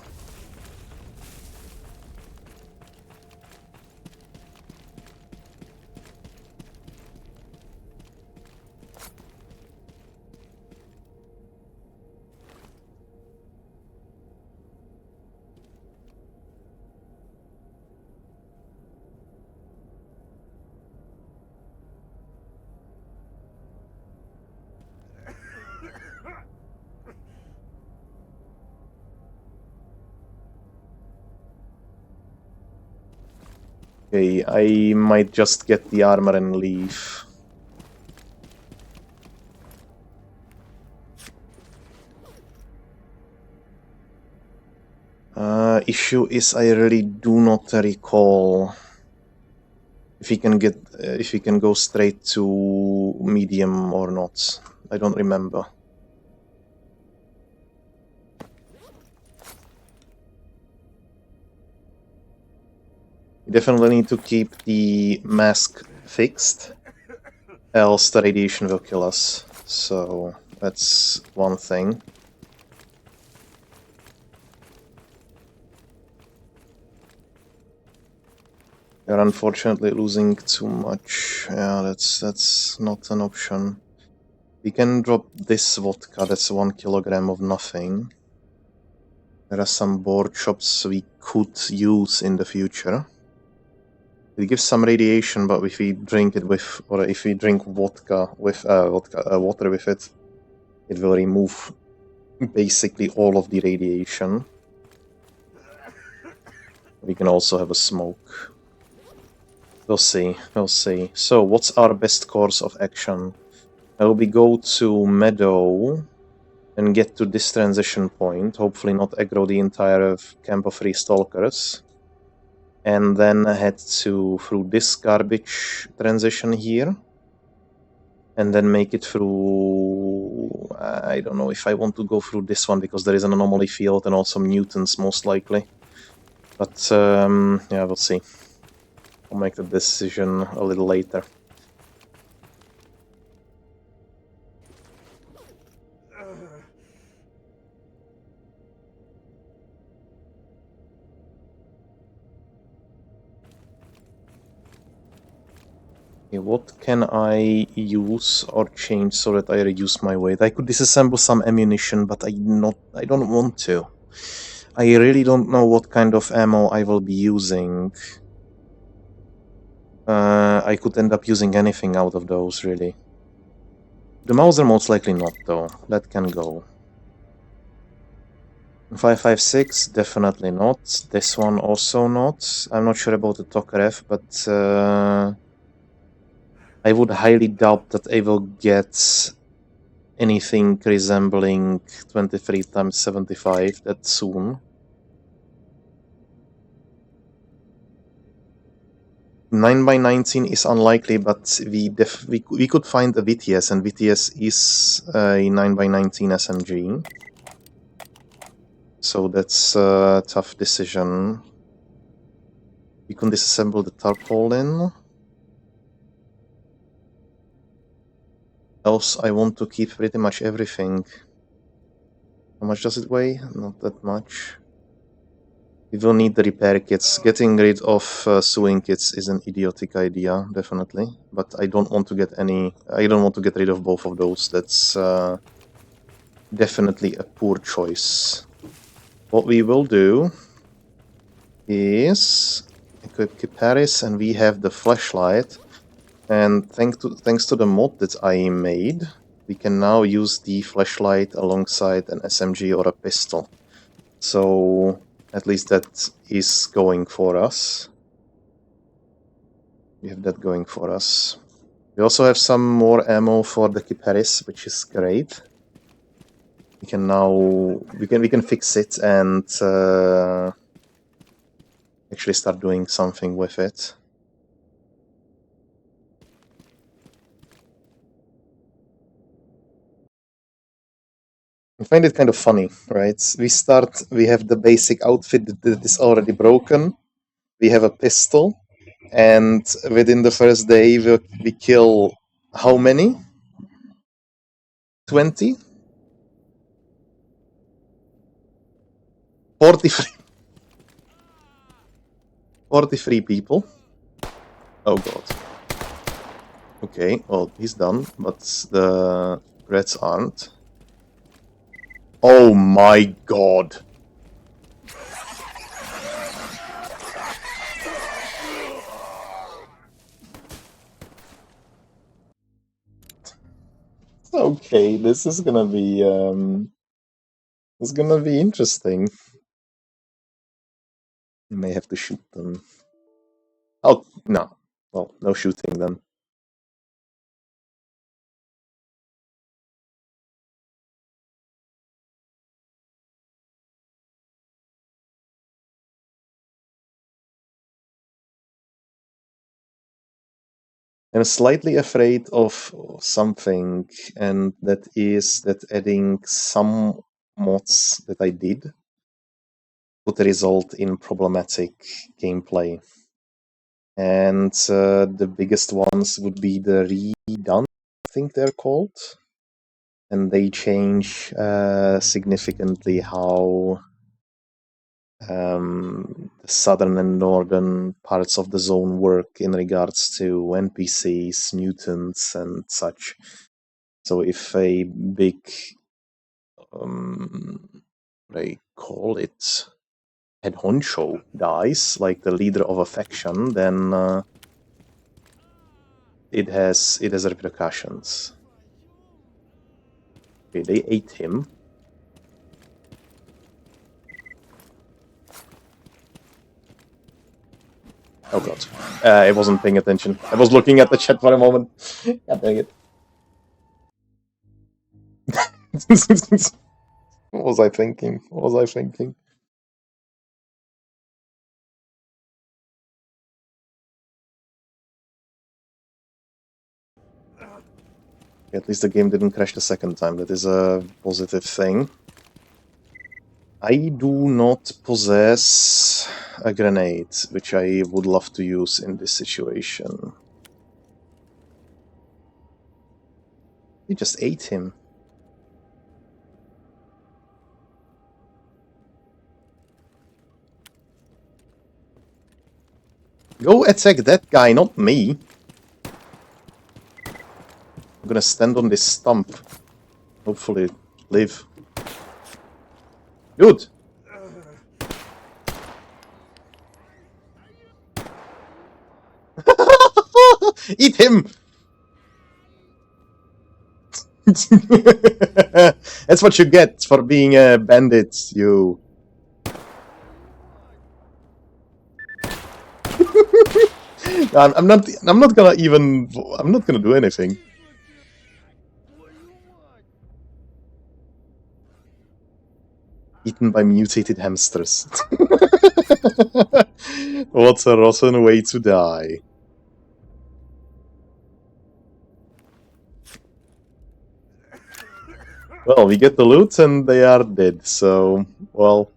Okay, I might just get the armor and leave. Issue is I really do not recall if he can go straight to medium or not. I don't remember. You definitely need to keep the mask fixed, else the radiation will kill us. So that's one thing. We're unfortunately losing too much. Yeah, that's not an option. We can drop this vodka, that's 1 kilogram of nothing. There are some board shops we could use in the future. It gives some radiation, but if we drink it with, or if we drink water with it, it will remove basically all of the radiation. We can also have a smoke. We'll see, we'll see. So, what's our best course of action? I will be go to Meadow and get to this transition point, hopefully not aggro the entire camp of free stalkers, and then head through this garbage transition here, and then make it through... I don't know if I want to go through this one, because there is an anomaly field and also mutants, most likely. But, yeah, we'll see. I'll make the decision a little later. Okay, what can I use or change so that I reduce my weight? I could disassemble some ammunition, but I don't want to. I really don't know what kind of ammo I will be using. I could end up using anything out of those, really. The Mauser most likely not, though. That can go. 5.56, definitely not. This one also not. I'm not sure about the Tokarev, but I would highly doubt that I will get anything resembling 23 times 75 that soon. 9x19 is unlikely, but we could find a VTS, and VTS is a 9x19 SMG. So that's a tough decision. We can disassemble the tarpaulin. Else, I want to keep pretty much everything. How much does it weigh? Not that much. We will need the repair kits. Getting rid of sewing kits is an idiotic idea, definitely. But I don't want to get any... I don't want to get rid of both of those. That's definitely a poor choice. What we will do is equip Kiparis, and we have the flashlight. And thanks to the mod that I made, we can now use the flashlight alongside an SMG or a pistol. So at least that is going for us. We have that going for us. We also have some more ammo for the Kiparis, which is great. We can now we can fix it and actually start doing something with it. I find it kind of funny, right? We have the basic outfit that is already broken. We have a pistol, and within the first day we kill how many? 20? 43. 43 people. Oh god. Okay, well, he's done, but the reds aren't. Oh my god. Okay, this is gonna be interesting. You may have to shoot them. Oh no. Well, no shooting then. I'm slightly afraid of something, and that is that adding some mods that I did would result in problematic gameplay. And the biggest ones would be the redone, I think they're called. And they change significantly how the southern and northern parts of the zone work in regards to NPCs, mutants, and such. So if a big they call it, head honcho dies, like the leader of a faction, then it has repercussions. Okay, they ate him. Oh god, I wasn't paying attention. I was looking at the chat for a moment. God dang it. What was I thinking? What was I thinking? At least the game didn't crash the second time. That is a positive thing. I do not possess a grenade, which I would love to use in this situation. You just ate him. Go attack that guy, not me. I'm gonna stand on this stump. Hopefully live. Good! Eat him! That's what you get for being a bandit, you. I'm not gonna even. I'm not gonna do anything. Eaten by mutated hamsters. What a rotten way to die. Well, we get the loot and they are dead, so, well,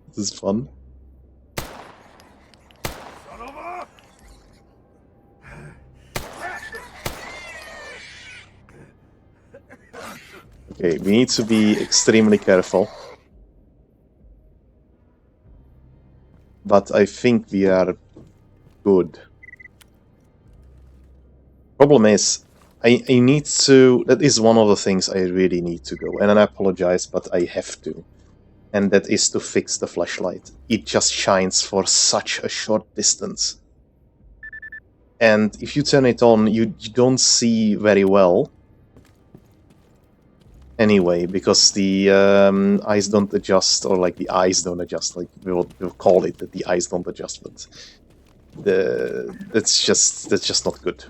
this is fun. Okay, we need to be extremely careful. But I think we are good. Problem is, I need to... That is one of the things I really need to go. And I apologize, but I have to. And that is to fix the flashlight. It just shines for such a short distance. And if you turn it on, you don't see very well. Anyway, because the eyes don't adjust, or like the eyes don't adjust, like we'll call it that the eyes don't adjust, but that's just not good.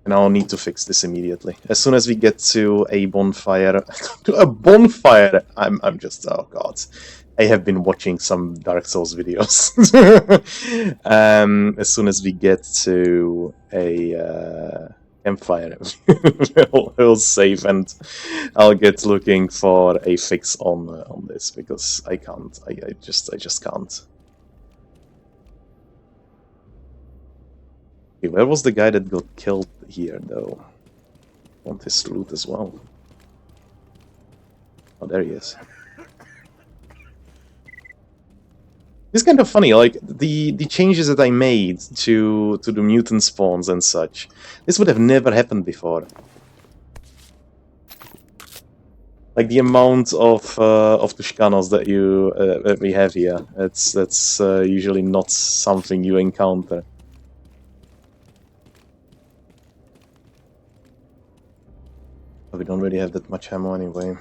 And I'll need to fix this immediately. As soon as we get to a bonfire, to a bonfire, I'm just, oh god. I have been watching some Dark Souls videos. As soon as we get to a campfire, we'll save, and I'll get looking for a fix on this, because I can't. I just can't. Okay, where was the guy that got killed here, though? I want his loot as well. Oh, there he is. It's kind of funny, like, the changes that I made to the mutant spawns and such. This would have never happened before. Like, the amount of Tushkanos that that we have here, that's usually not something you encounter. But we don't really have that much ammo anyway.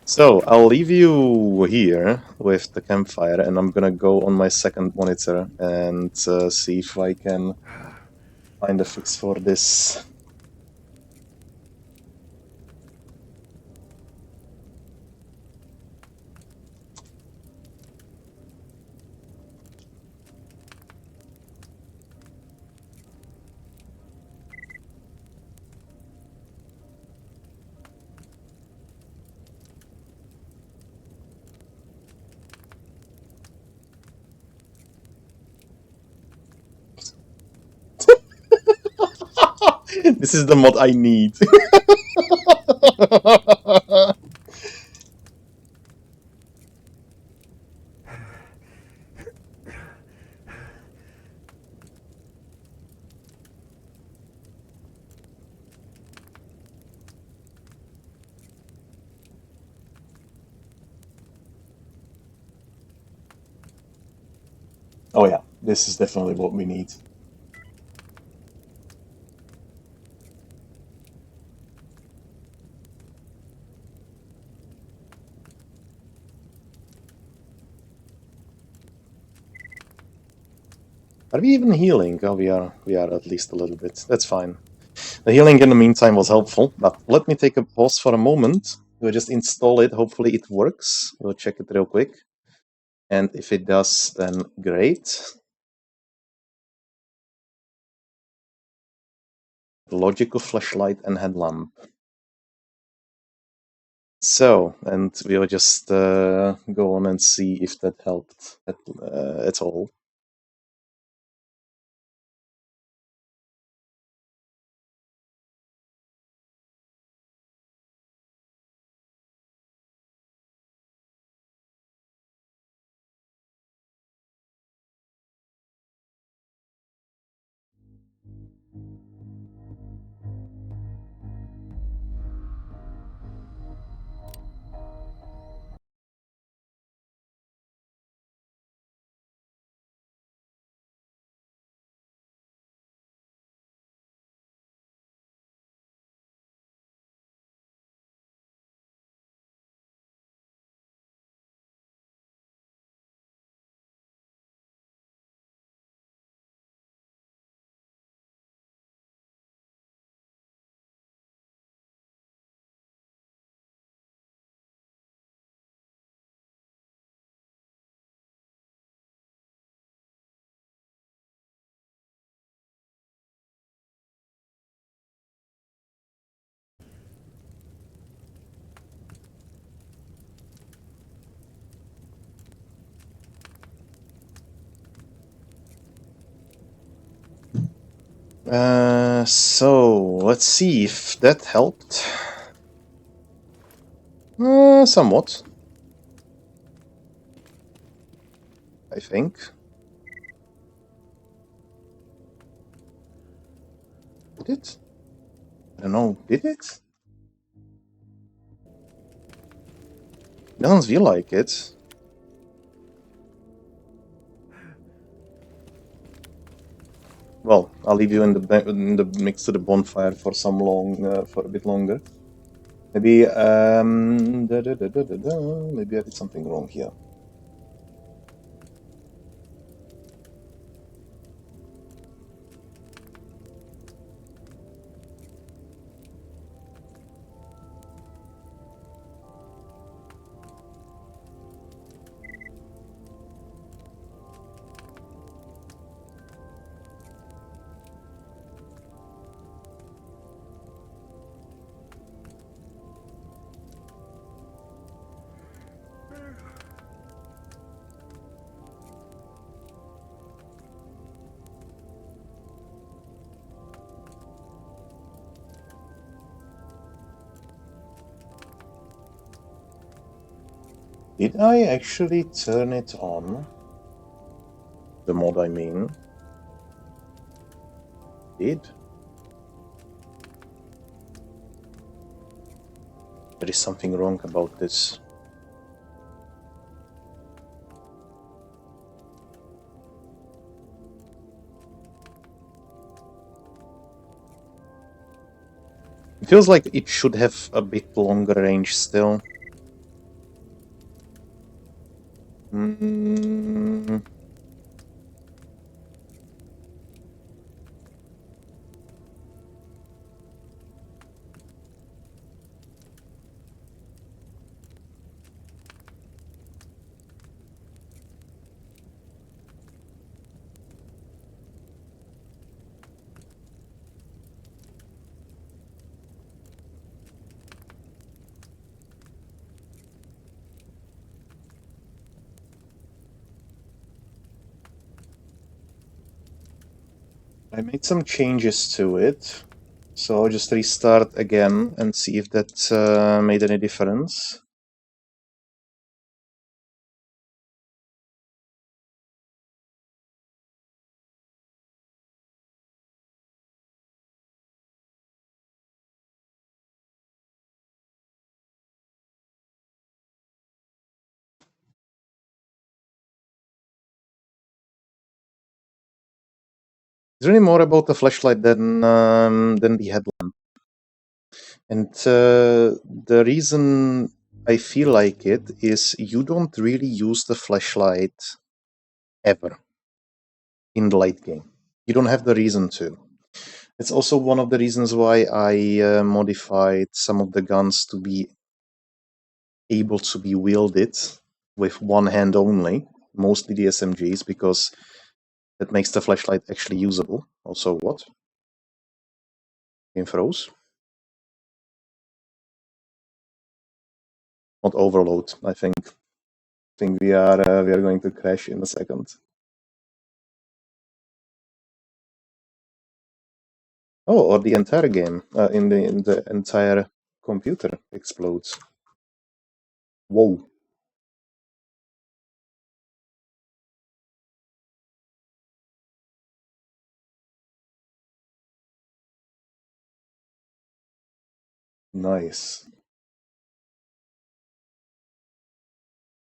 So, I'll leave you here with the campfire, and I'm gonna go on my second monitor and see if I can find a fix for this. This is the mod I need. Oh yeah, this is definitely what we need. Are we even healing? Oh, we are. We are at least a little bit. That's fine. The healing in the meantime was helpful, but let me take a pause for a moment. We'll just install it. Hopefully it works. We'll check it real quick. And if it does, then great. Logical flashlight and headlamp. So, and we'll just go on and see if that helped at all. So let's see if that helped. Somewhat, I think. Did it? I don't know. Did it? Doesn't feel like it. Well, I'll leave you in the next to the bonfire for for a bit longer. Maybe maybe I did something wrong here. Did I actually turn it on? The mod, I mean. Did? There is something wrong about this. It feels like it should have a bit longer range still. Mm. I made some changes to it, so I'll just restart again and see if that made any difference. Is there any more about the flashlight than the headlamp? And the reason I feel like it is you don't really use the flashlight ever in the late game. You don't have the reason to. It's also one of the reasons why I modified some of the guns to be able to be wielded with one hand only, mostly the SMGs, because that makes the flashlight actually usable. Also, what? Game froze. Not overload, I think. I think we are going to crash in a second. Oh, or the entire game in the entire computer explodes. Whoa. Nice.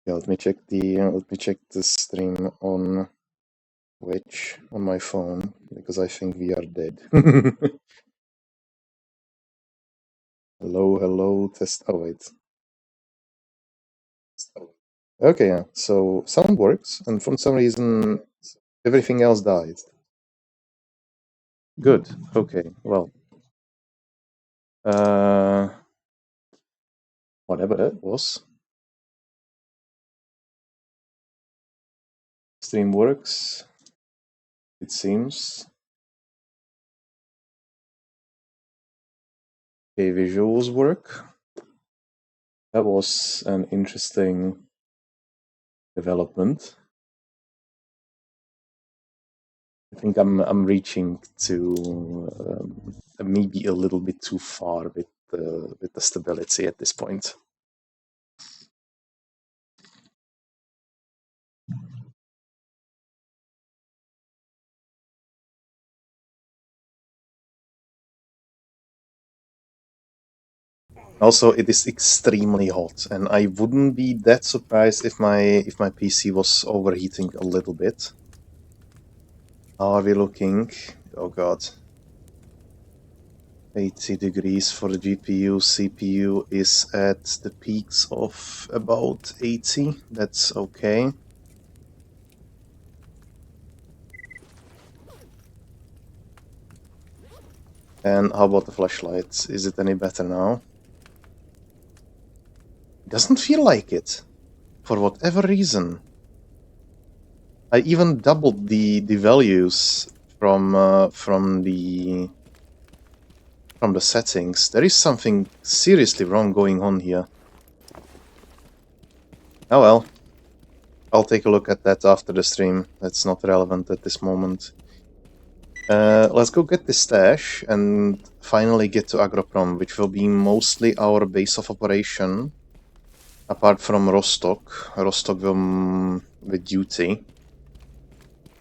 Yeah, let me check the stream on Twitch on my phone because I think we are dead. Hello, test. Oh wait. Okay, yeah. So sound works, and for some reason everything else died. Good. Okay. Well. Whatever that was. Stream works. It seems. Okay, visuals work. That was an interesting development. I think I'm reaching to maybe a little bit too far with the stability at this point. Also, it is extremely hot, and I wouldn't be that surprised if my PC was overheating a little bit. How are we looking? Oh god. 80 degrees for the GPU. CPU is at the peaks of about 80. That's okay. And how about the flashlight? Is it any better now? It doesn't feel like it. For whatever reason. I even doubled the values from the settings. There is something seriously wrong going on here. Oh well. I'll take a look at that after the stream. That's not relevant at this moment. Let's go get the stash and finally get to Agroprom, which will be mostly our base of operation. Apart from Rostock. Rostock with duty.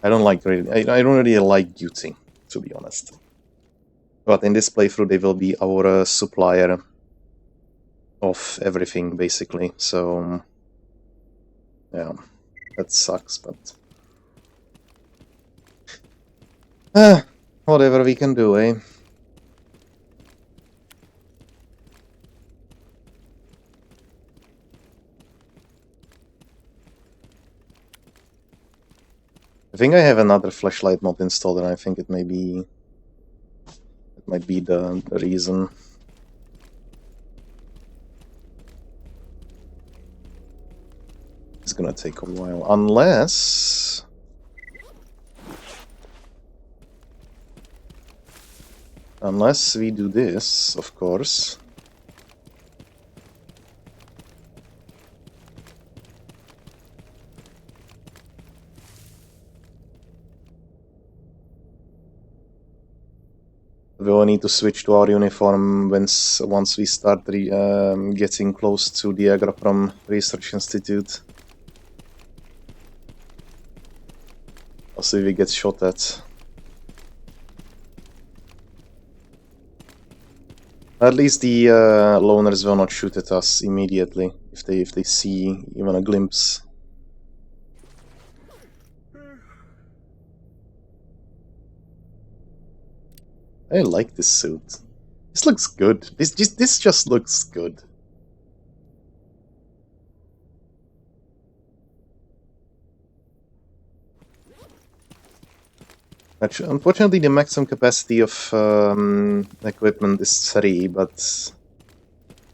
I don't really like duty, to be honest. But in this playthrough, they will be our supplier of everything, basically. So, yeah, that sucks, but whatever we can do, eh? I think I have another flashlight mod installed, and I think it might be the reason. It's gonna take a while, unless we do this, of course. We will need to switch to our uniform once we start getting close to the Agroprom Research Institute. I'll see if we get shot at. At least the loners will not shoot at us immediately if they see even a glimpse. I like this suit. This looks good. This just looks good. Actually, unfortunately, the maximum capacity of equipment is 3, but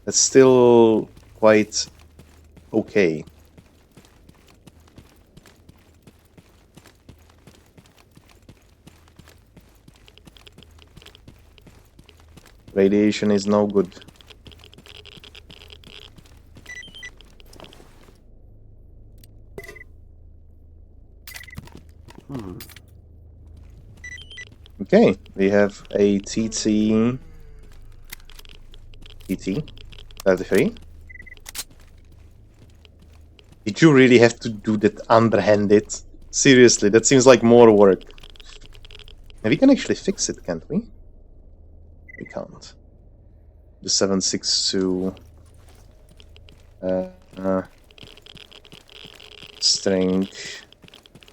that's still quite okay. Radiation is no good. Okay, we have a TT 33. Did you really have to do that underhanded? Seriously, that seems like more work. And we can actually fix it, can't we? We can't. The 762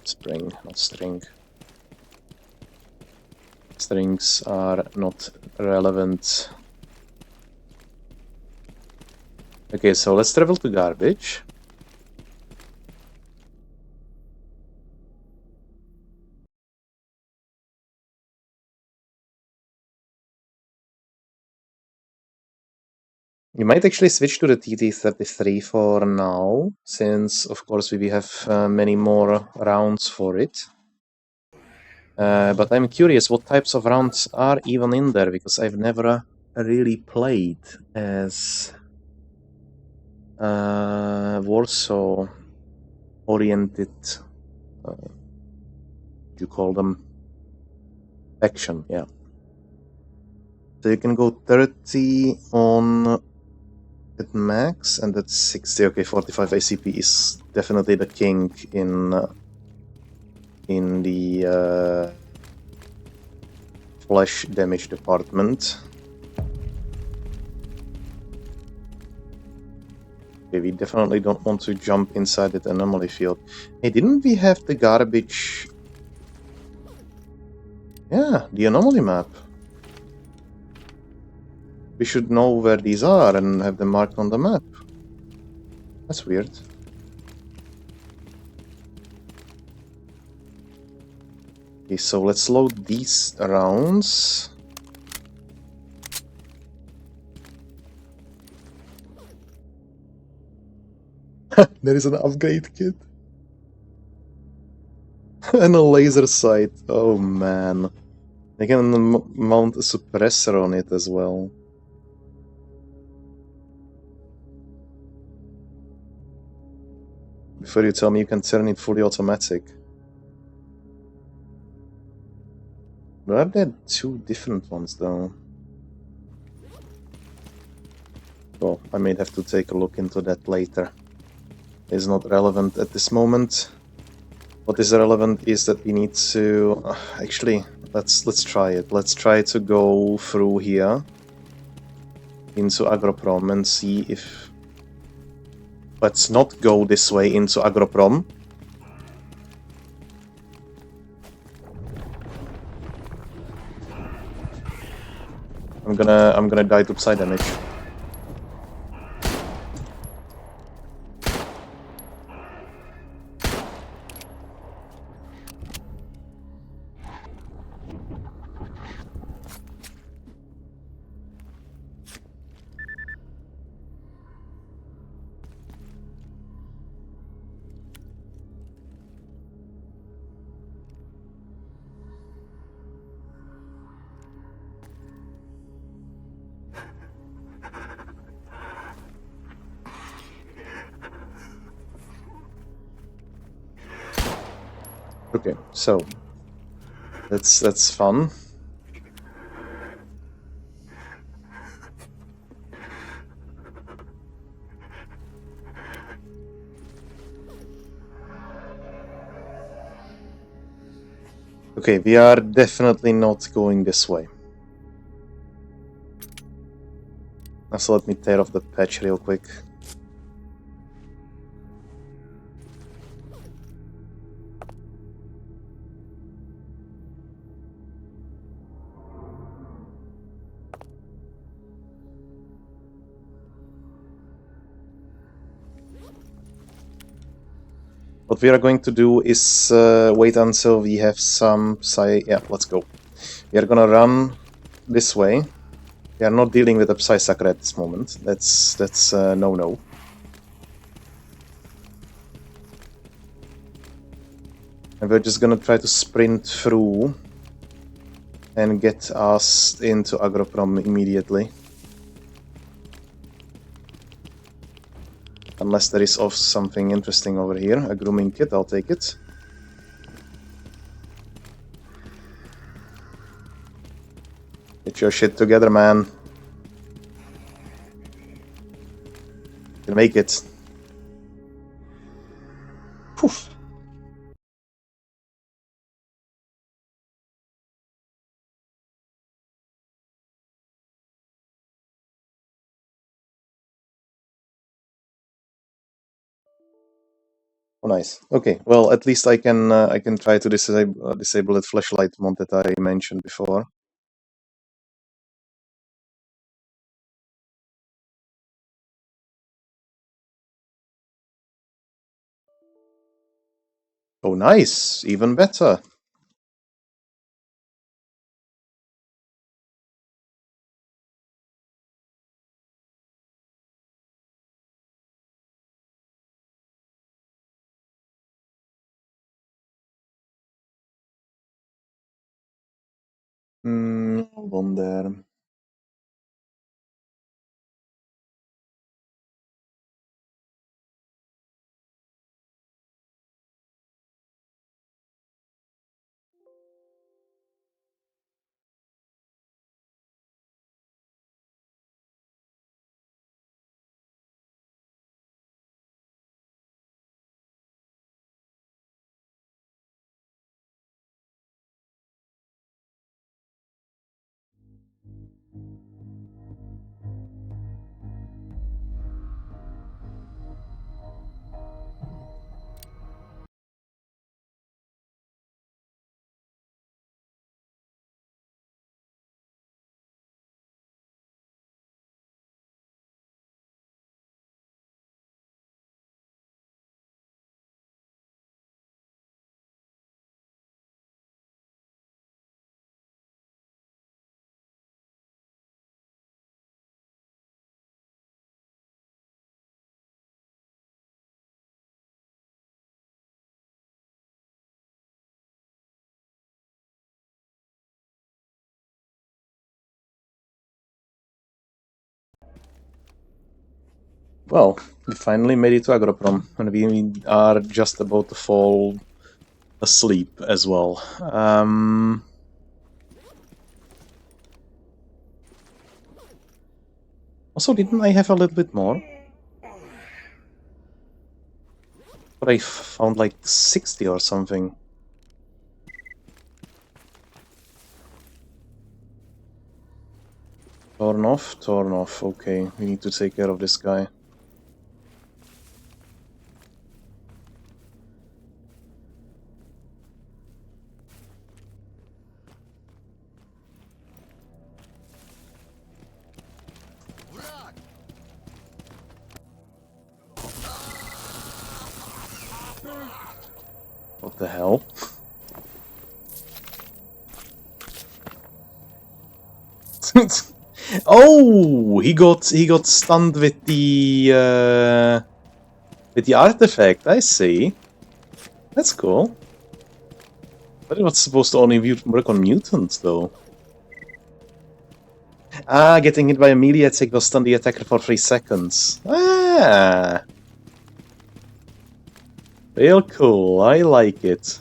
spring, not string. Strings are not relevant. Okay, so let's travel to garbage. You might actually switch to the TT-33 for now, since of course we have many more rounds for it. But I'm curious what types of rounds are even in there, because I've never really played as Warsaw oriented, you call them action, yeah. So you can go 30 on at max, and that's 60. Okay, 45 ACP is definitely the king in the flash damage department. Okay, we definitely don't want to jump inside that anomaly field. Hey, didn't we have the garbage? Yeah, the anomaly map. We should know where these are and have them marked on the map. That's weird. Okay, so let's load these rounds. There is an upgrade kit. And a laser sight. Oh man. They can mount a suppressor on it as well. Before you tell me you can turn it fully automatic. But are there two different ones though? Well, I may have to take a look into that later. It's not relevant at this moment. What is relevant is that we need to... actually, let's try it. Let's try to go through here into Agroprom and see if... Let's not go this way into Agroprom. I'm gonna die to psi damage. Okay, so that's fun. Okay, we are definitely not going this way. So let me tear off the patch real quick. What we are going to do is wait until we have some yeah, let's go. We are gonna run this way. We are not dealing with the Psy Sucker at this moment. That's no. And we're just gonna try to sprint through and get us into Agroprom immediately. Unless there is something interesting over here. A grooming kit, I'll take it. Get your shit together, man. You can make it. Poof. Oh, nice. Okay, well, at least I can try to disable that flashlight mod that I mentioned before. Oh, nice! Even better. Hold on there. Well, we finally made it to Agroprom, and we are just about to fall asleep as well. Also, didn't I have a little bit more? But I found like 60 or something. Torn off. Okay, we need to take care of this guy. What the hell? Oh, he got stunned with the artifact. I see. That's cool. But it was supposed to only work on mutants, though. Ah, getting hit by a melee attack will stun the attacker for 3 seconds. Ah, real cool. I like it.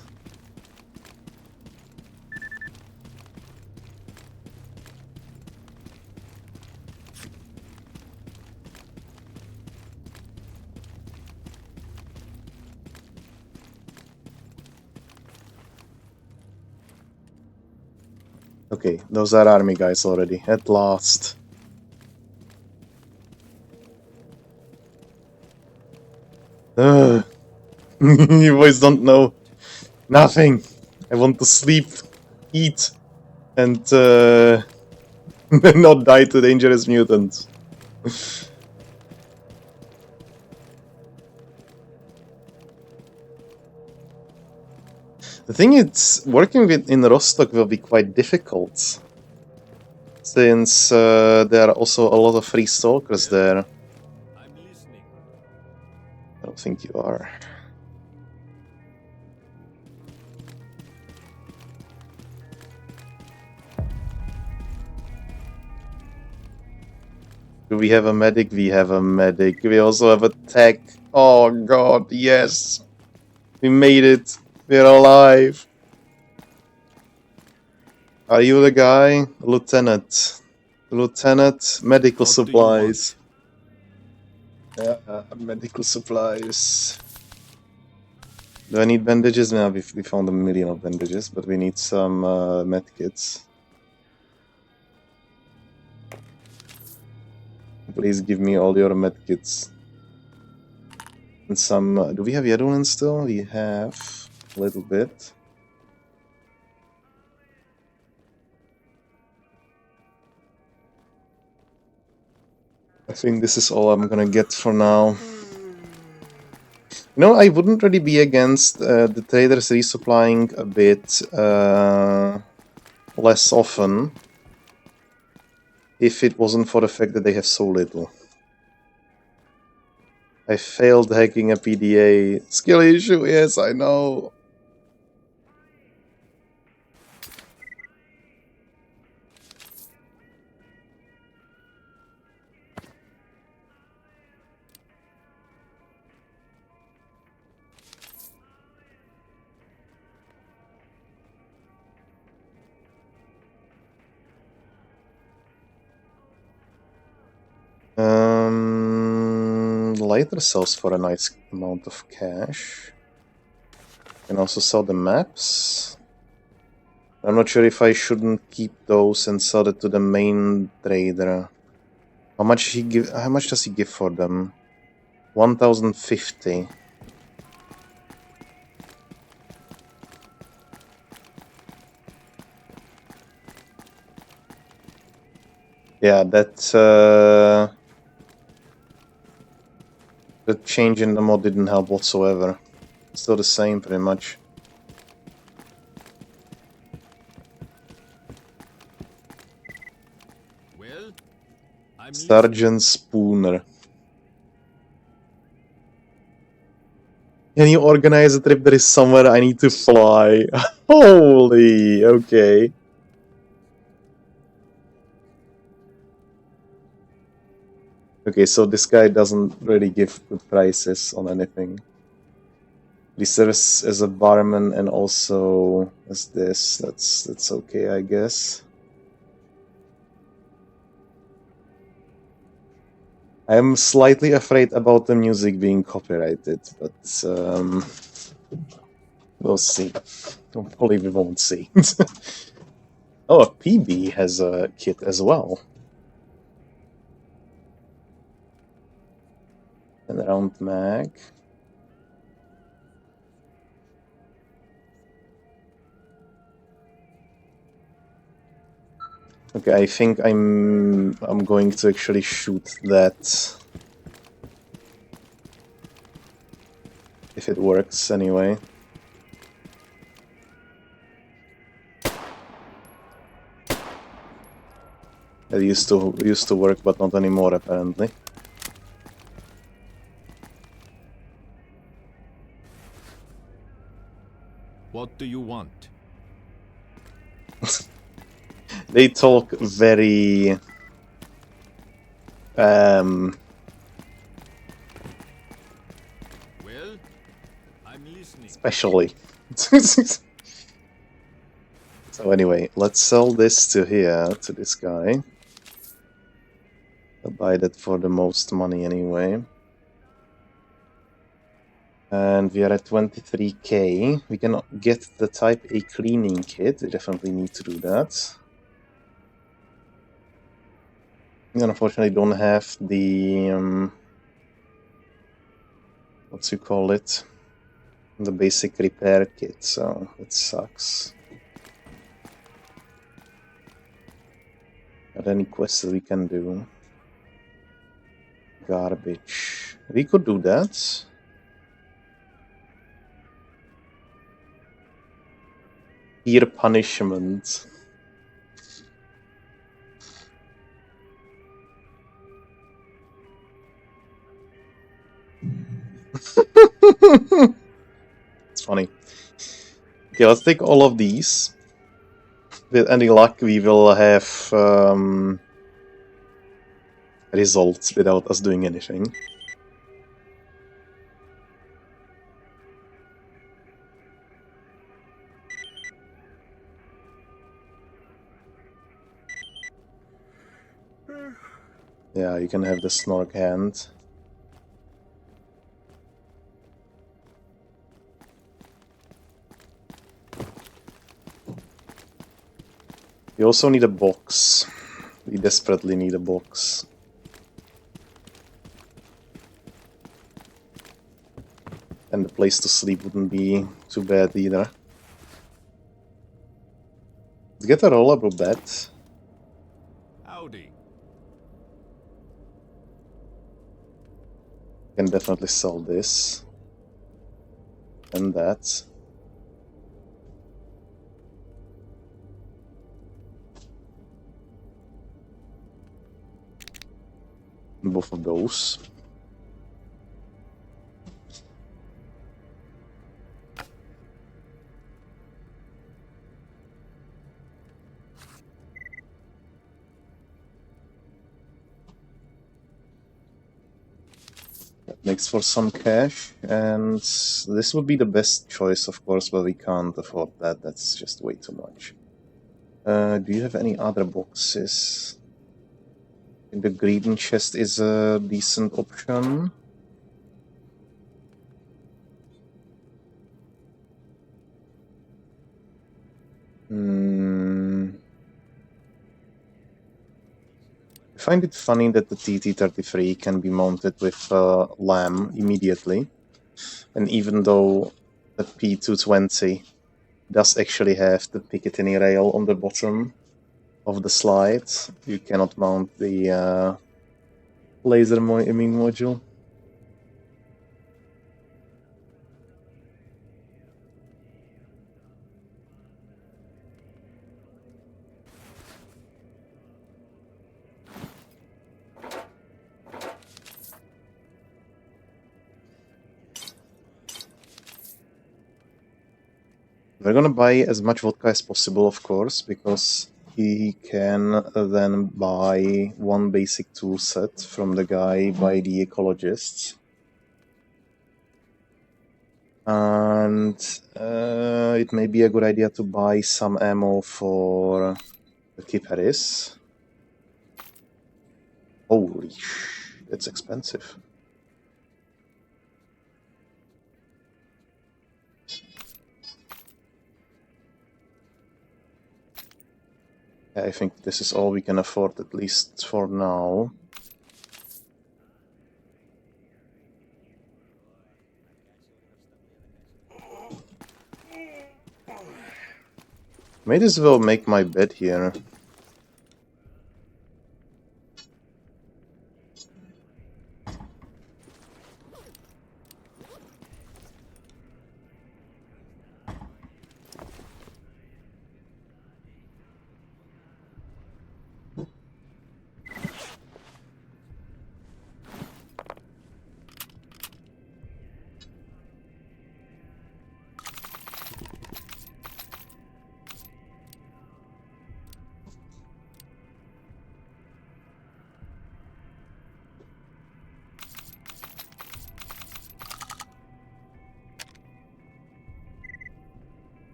Okay, those are army guys already. At last. Ugh. You boys don't know nothing. I want to sleep, eat, and not die to dangerous mutants. The thing is, working in Rostock will be quite difficult, since there are also a lot of free stalkers there. I'm listening. I don't think you are. Do we have a medic? We have a medic. We also have a tech. Oh god, yes! We made it! We're alive! Are you the guy? Lieutenant. Lieutenant, medical What do you want? supplies. Yeah, medical supplies. Do I need bandages? No, we found a million of bandages, but we need some medkits. Please give me all your medkits. And some... do we have Yadulin still? We have a little bit. I think this is all I'm gonna get for now. You know, I wouldn't really be against the traders resupplying a bit less often if it wasn't for the fact that they have so little. I failed hacking a PDA. Skill issue, yes, I know. Lighter sells for a nice amount of cash. Can also sell the maps. I'm not sure if I shouldn't keep those and sell it to the main trader. How much he give? How much does he give for them? 1050. Yeah, that the change in the mod didn't help whatsoever. Still the same, pretty much. Well, I'm listening. Sergeant Spooner. Can you organize a trip? There is somewhere I need to fly. Holy, okay. Okay, so this guy doesn't really give good prices on anything. He serves as a barman and also as this. That's okay, I guess. I'm slightly afraid about the music being copyrighted, but we'll see. Hopefully we won't see. Oh, a PB has a kit as well. And round mag. Okay, I think I'm going to actually shoot that. If it works anyway. It used to work, but not anymore apparently. What do you want? They talk very Well, I'm listening. specially. So anyway, let's sell this to here, to this guy. I'll buy that for the most money anyway. And we are at 23k. We can get the Type A cleaning kit. We definitely need to do that. We unfortunately don't have the what's you call it? The basic repair kit, so it sucks. Are there any quests that we can do? Garbage. We could do that. Peer punishment. It's funny. Okay, let's take all of these. With any luck, we will have results without us doing anything. Yeah, you can have the snork hand. We also need a box. We desperately need a box. And the place to sleep wouldn't be too bad either. Let's get a rollable bed. Howdy. Can definitely sell this. And that. Both of those. That makes for some cash, and this would be the best choice, of course, but we can't afford that. That's just way too much. Do you have any other boxes? I think the greeting chest is a decent option. I find it funny that the TT-33 can be mounted with LAM immediately, and even though the P220 does actually have the Picatinny rail on the bottom of the slide, you cannot mount the laser imaging module. We're gonna buy as much vodka as possible, of course, because he can then buy one basic tool set from the guy by the ecologists. And it may be a good idea to buy some ammo for the Kiparis. Holy sh! That's expensive. I think this is all we can afford, at least for now. Might as well make my bed here.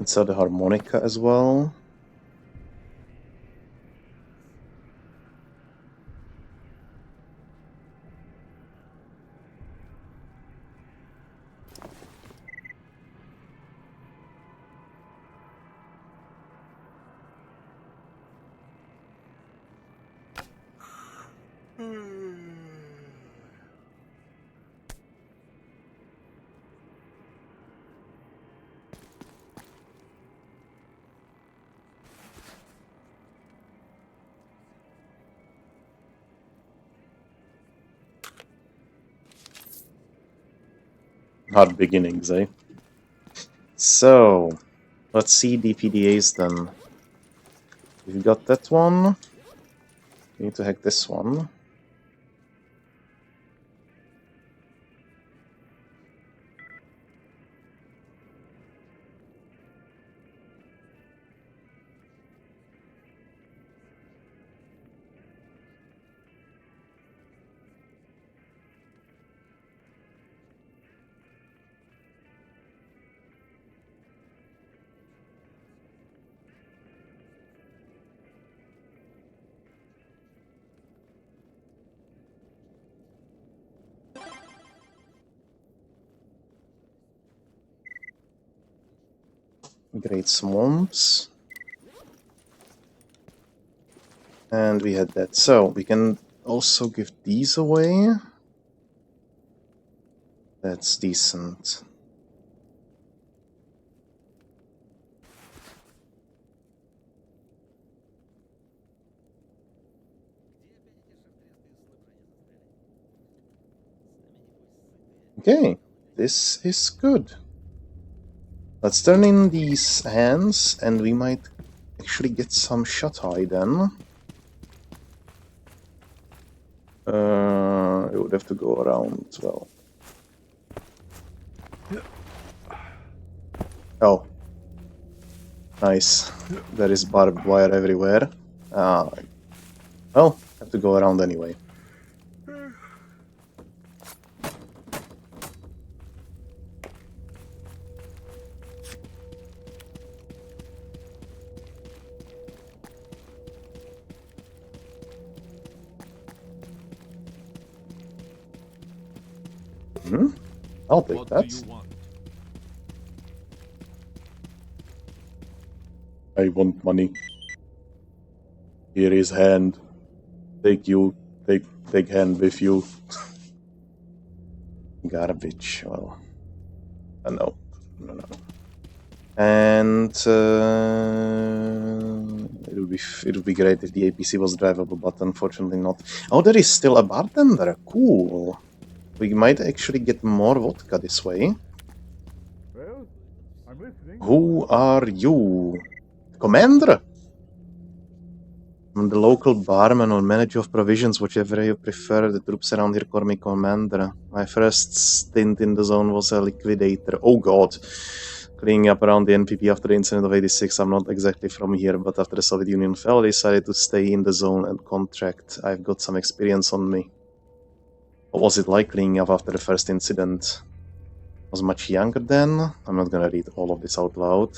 Insert the harmonica as well. Hard beginnings, eh? So, let's see DPDAs then. We've got that one. We need to hack this one. Great swamps. And we had that. So, we can also give these away. That's decent. Okay, this is good. Let's turn in these hands, and we might actually get some shut-eye then. It would have to go around, well. Oh. Nice. There is barbed wire everywhere. Well, have to go around anyway. I'll take What that. do you want? I want money. Here is hand. Take hand with you. Garbage. Well, no. And it would be great if the APC was drivable, but unfortunately not. Oh, there is still a bartender. Cool. We might actually get more vodka this way. Well, I'm listening. Who are you? Commander? I'm the local barman or manager of provisions, whichever you prefer. The troops around here call me Commander. My first stint in the zone was a liquidator. Oh god. Cleaning up around the NPP after the incident of 86. I'm not exactly from here, but after the Soviet Union fell, I decided to stay in the zone and contract. I've got some experience on me. What was it like cleaning up after the first incident? I was much younger then. I'm not gonna read all of this out loud.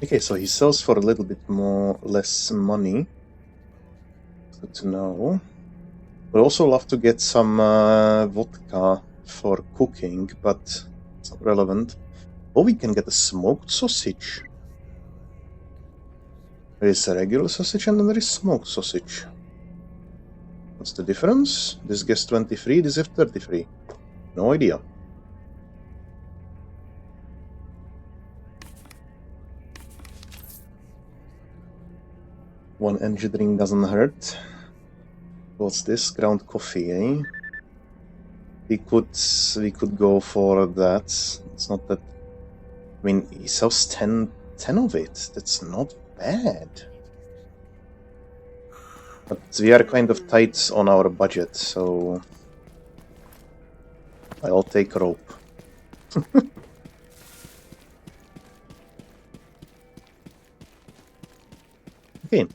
Okay, so he sells for a little bit less money. Good to know. Would also love to get some vodka for cooking, but it's not relevant. Oh, we can get a smoked sausage. There is a regular sausage and then there is smoked sausage. What's the difference? This gets 23, this is 33. No idea. One energy drink doesn't hurt. What's this? Ground coffee, eh? We could go for that. It's not that. I mean, he sells 10 of it. That's not bad. But we are kind of tight on our budget, so I'll take rope. Okay.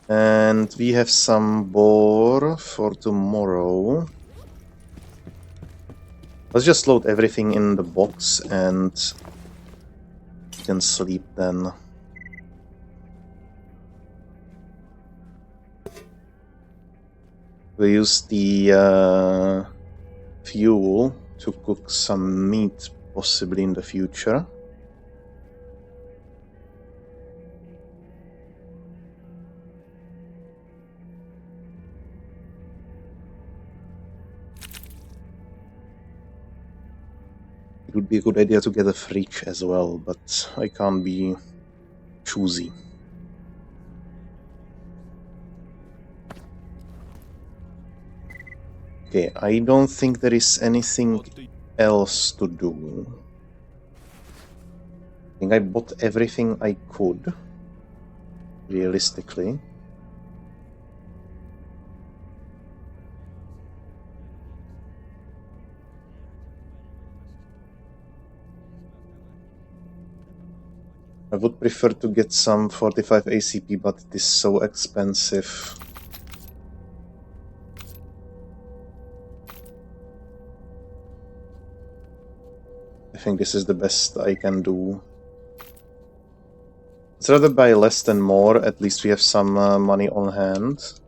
And we have some boar for tomorrow. Let's just load everything in the box and we can sleep then. We use the fuel to cook some meat possibly in the future. It would be a good idea to get a fridge as well, but I can't be choosy. Okay, I don't think there is anything else to do. I think I bought everything I could, realistically. I would prefer to get some 45 ACP, but it is so expensive. I think this is the best I can do. Let's rather buy less than more, at least we have some money on hand.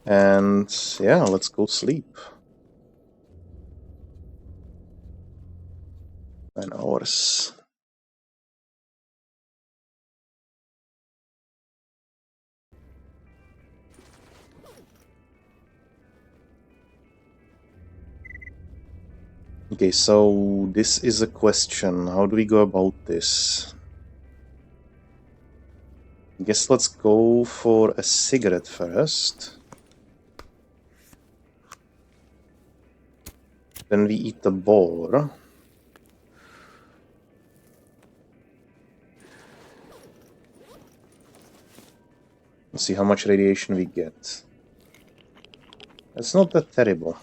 And yeah, let's go sleep. 9 hours. Okay, so this is a question. How do we go about this? I guess let's go for a cigarette first. Then we eat the boar. Let's see how much radiation we get. It's not that terrible.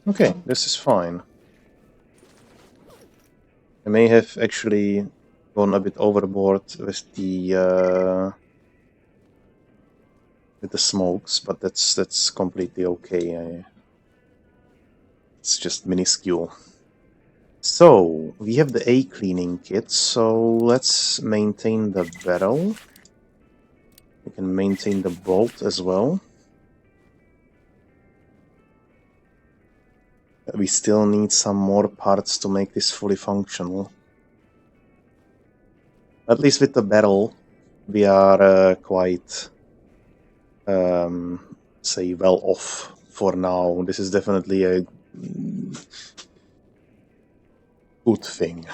Okay, this is fine. I may have actually gone a bit overboard with the smokes, but that's completely okay. It's just minuscule. So we have the A cleaning kit, so let's maintain the barrel. We can maintain the bolt as well. We still need some more parts to make this fully functional. At least with the barrel, we are quite, say, well off for now. This is definitely a good thing.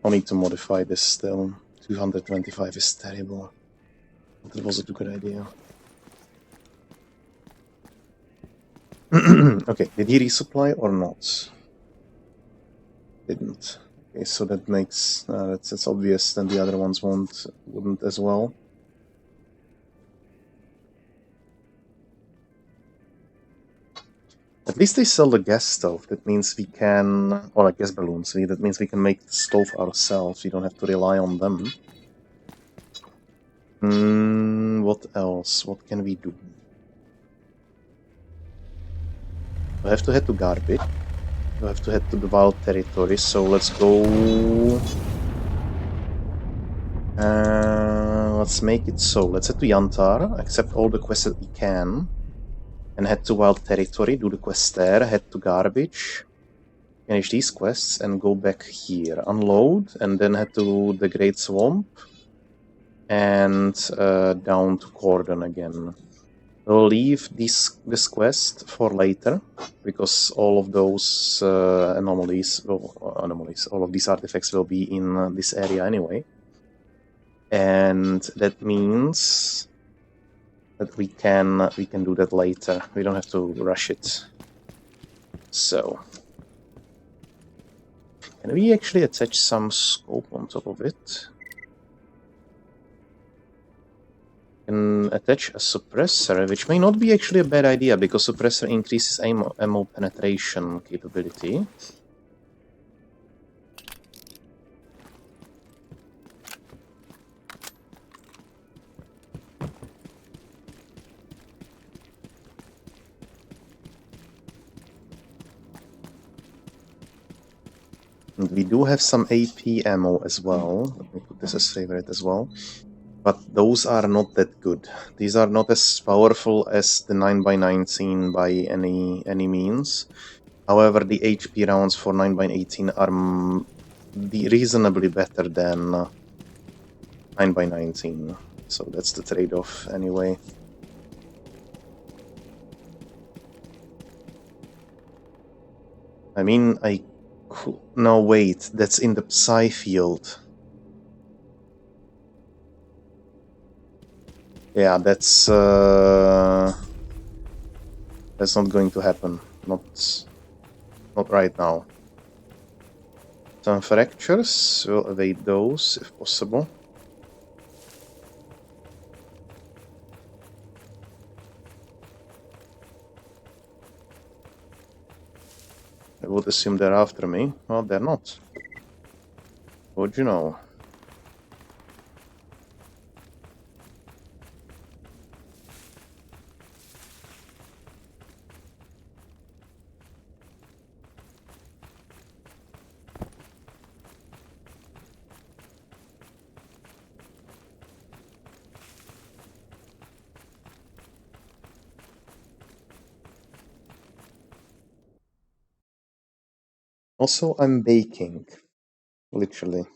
I'll need to modify this still. 225 is terrible. That was a good idea. Okay, did he resupply or not? Didn't. Okay, so that makes that's obvious. Then the other ones wouldn't as well. At least they sell the gas stove. That means we can, or like gas balloons. That means we can make the stove ourselves. We don't have to rely on them. What else? What can we do? I have to head to Garbage. I have to head to the wild territory. So let's go. let's make it so. Let's head to Yantar, accept all the quests that we can, and head to Wild Territory, do the quest there, head to Garbage, finish these quests, and go back here. Unload, and then head to the Great Swamp, and down to Cordon again. We'll leave this quest for later, because all of those all of these artifacts will be in this area anyway. And that means that we can do that later. We don't have to rush it. So, can we actually attach some scope on top of it? Can attach a suppressor, which may not be actually a bad idea, because suppressor increases ammo penetration capability. And we do have some AP ammo as well. Let me put this as favorite as well. But those are not that good. These are not as powerful as the 9x19 by any means. However, the HP rounds for 9x18 are reasonably better than 9x19. So that's the trade-off anyway. I mean, no, wait, that's in the Psi field. Yeah, that's not going to happen. Not right now. Some fractures, we'll evade those if possible. I would assume they're after me. Well, they're not. What'd you know? Also, I'm baking. Literally.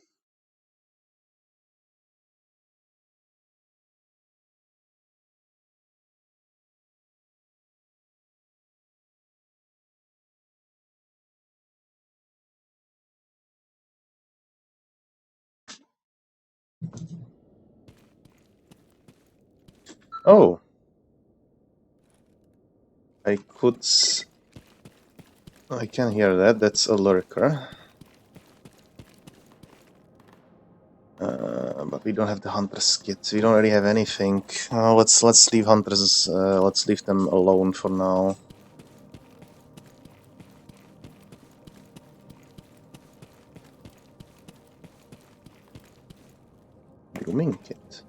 Oh. I can hear that. That's a lurker. But we don't have the hunter's kit. We don't really have anything. Let's leave hunters. Let's leave them alone for now. Grooming kit.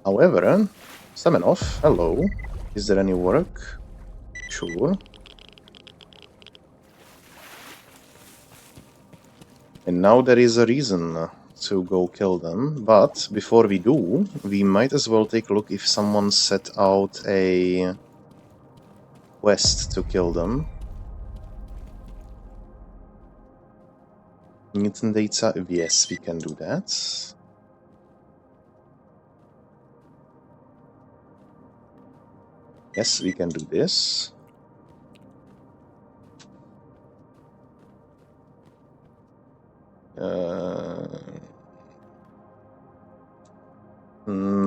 However, Semenov, hello. Is there any work? Sure. And now there is a reason to go kill them, but before we do, we might as well take a look if someone set out a quest to kill them. Mutant data, yes, we can do that. Yes, we can do this.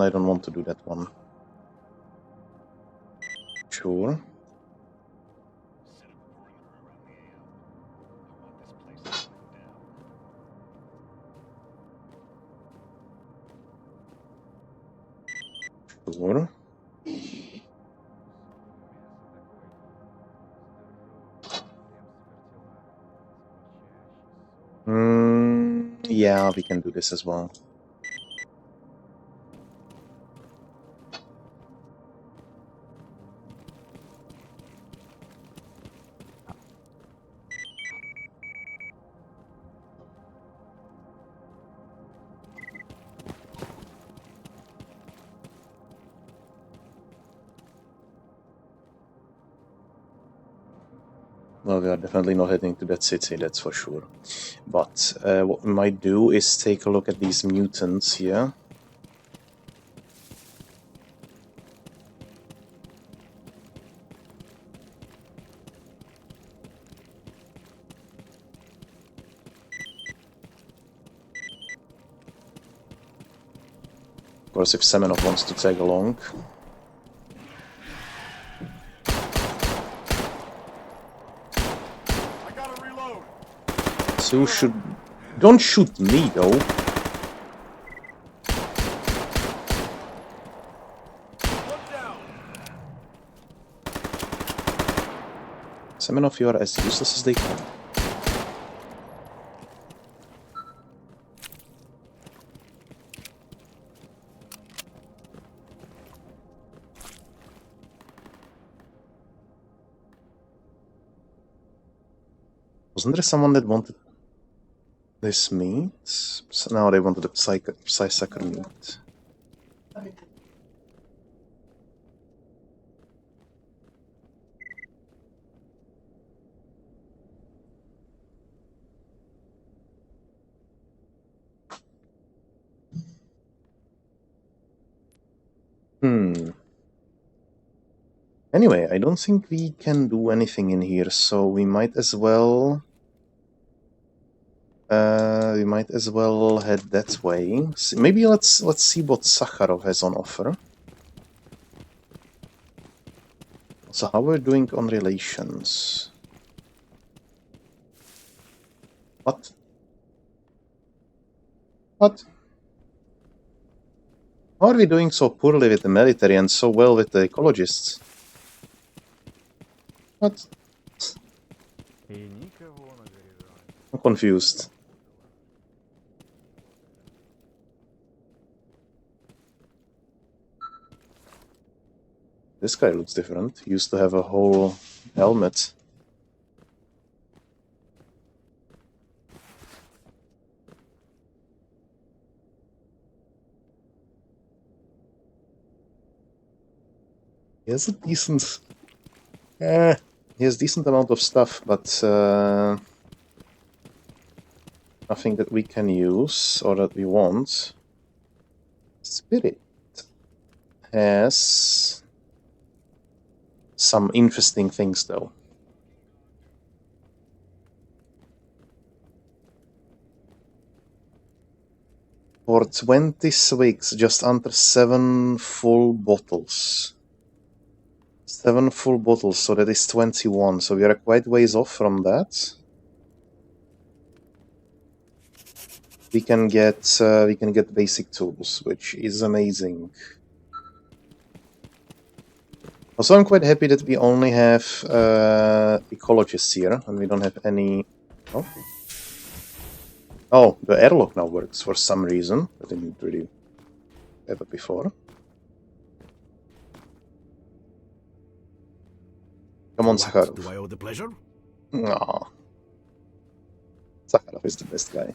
I don't want to do that one. Sure. Sure. Yeah, we can do this as well. Well, we are definitely not heading to that city, that's for sure. But what we might do is take a look at these mutants here. Of course, if Semenov wants to tag along. I gotta reload. So should... Don't shoot me, though. Look down. Semenov, you are as useless as they come. Wasn't there someone that wanted this meat? So now they wanted the Psysucker meat. Anyway, I don't think we can do anything in here, so we might as well... head that way. Maybe let's see what Sakharov has on offer. So how we're doing on relations? What? What? How are we doing so poorly with the military and so well with the ecologists? What? И никого на горизонте. I'm confused. This guy looks different. He used to have a whole helmet. He has a decent... he has decent amount of stuff, but nothing that we can use or that we want. Spirit has some interesting things, though. For 20 swigs, just under 7 full bottles. 7 full bottles, so that is 21. So we are quite ways off from that. We can get basic tools, which is amazing. Also, I'm quite happy that we only have ecologists here, and we don't have any... Oh. Oh, the airlock now works for some reason. I didn't really have it before. Come on, Sakharov. Do I owe the pleasure? Aww. Sakharov is the best guy.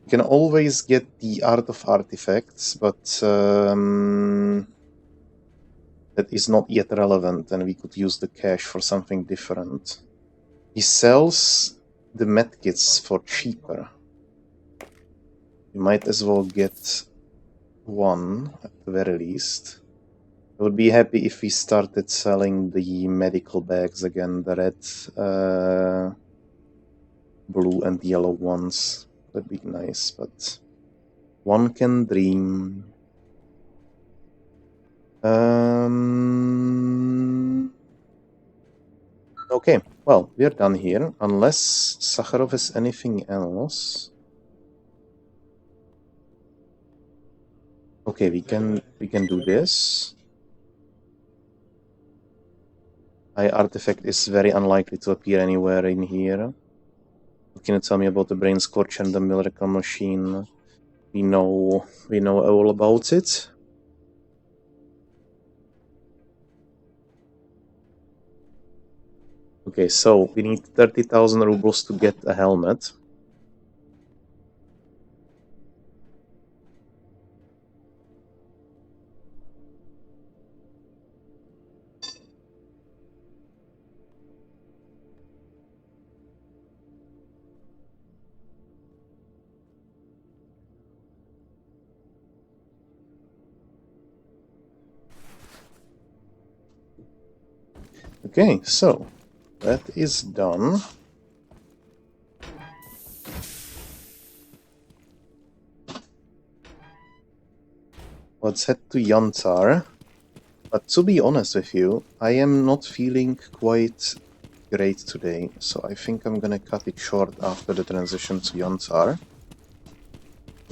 You can always get the Art of Artifacts, but that is not yet relevant, and we could use the cash for something different. He sells the medkits for cheaper. We might as well get one, at the very least. I would be happy if we started selling the medical bags again, the red, blue and yellow ones. That'd be nice, but one can dream. Okay, well, we're done here, unless Sakharov has anything else. Okay, we can do this. High artifact is very unlikely to appear anywhere in here. What can you tell me about the Brain Scorcher and the Miracle Machine? We know all about it. Okay, so we need 30,000 rubles to get a helmet. Okay, so that is done. Let's head to Yantar. But to be honest with you, I am not feeling quite great today, so I think I'm gonna cut it short after the transition to Yantar.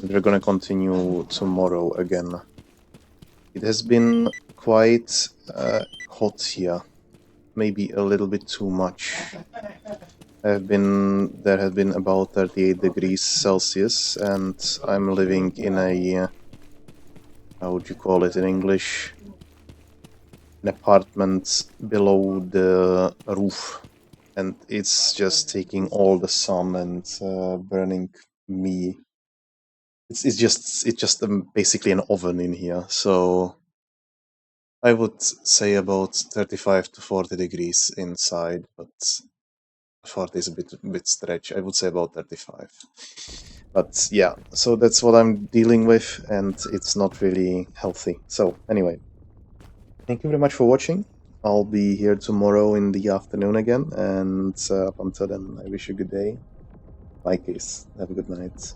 We're gonna continue tomorrow again. It has been quite hot here, maybe a little bit too much. There have been about 38 degrees Celsius, and I'm living in a how would you call it in English? An apartment below the roof, and it's just taking all the sun and burning me. It's just basically an oven in here. So I would say about 35 to 40 degrees inside, but 40 is a bit stretch. I would say about 35. But yeah, so that's what I'm dealing with, and it's not really healthy. So anyway, thank you very much for watching. I'll be here tomorrow in the afternoon again, and up until then, I wish you a good day. Bye, Case. Have a good night.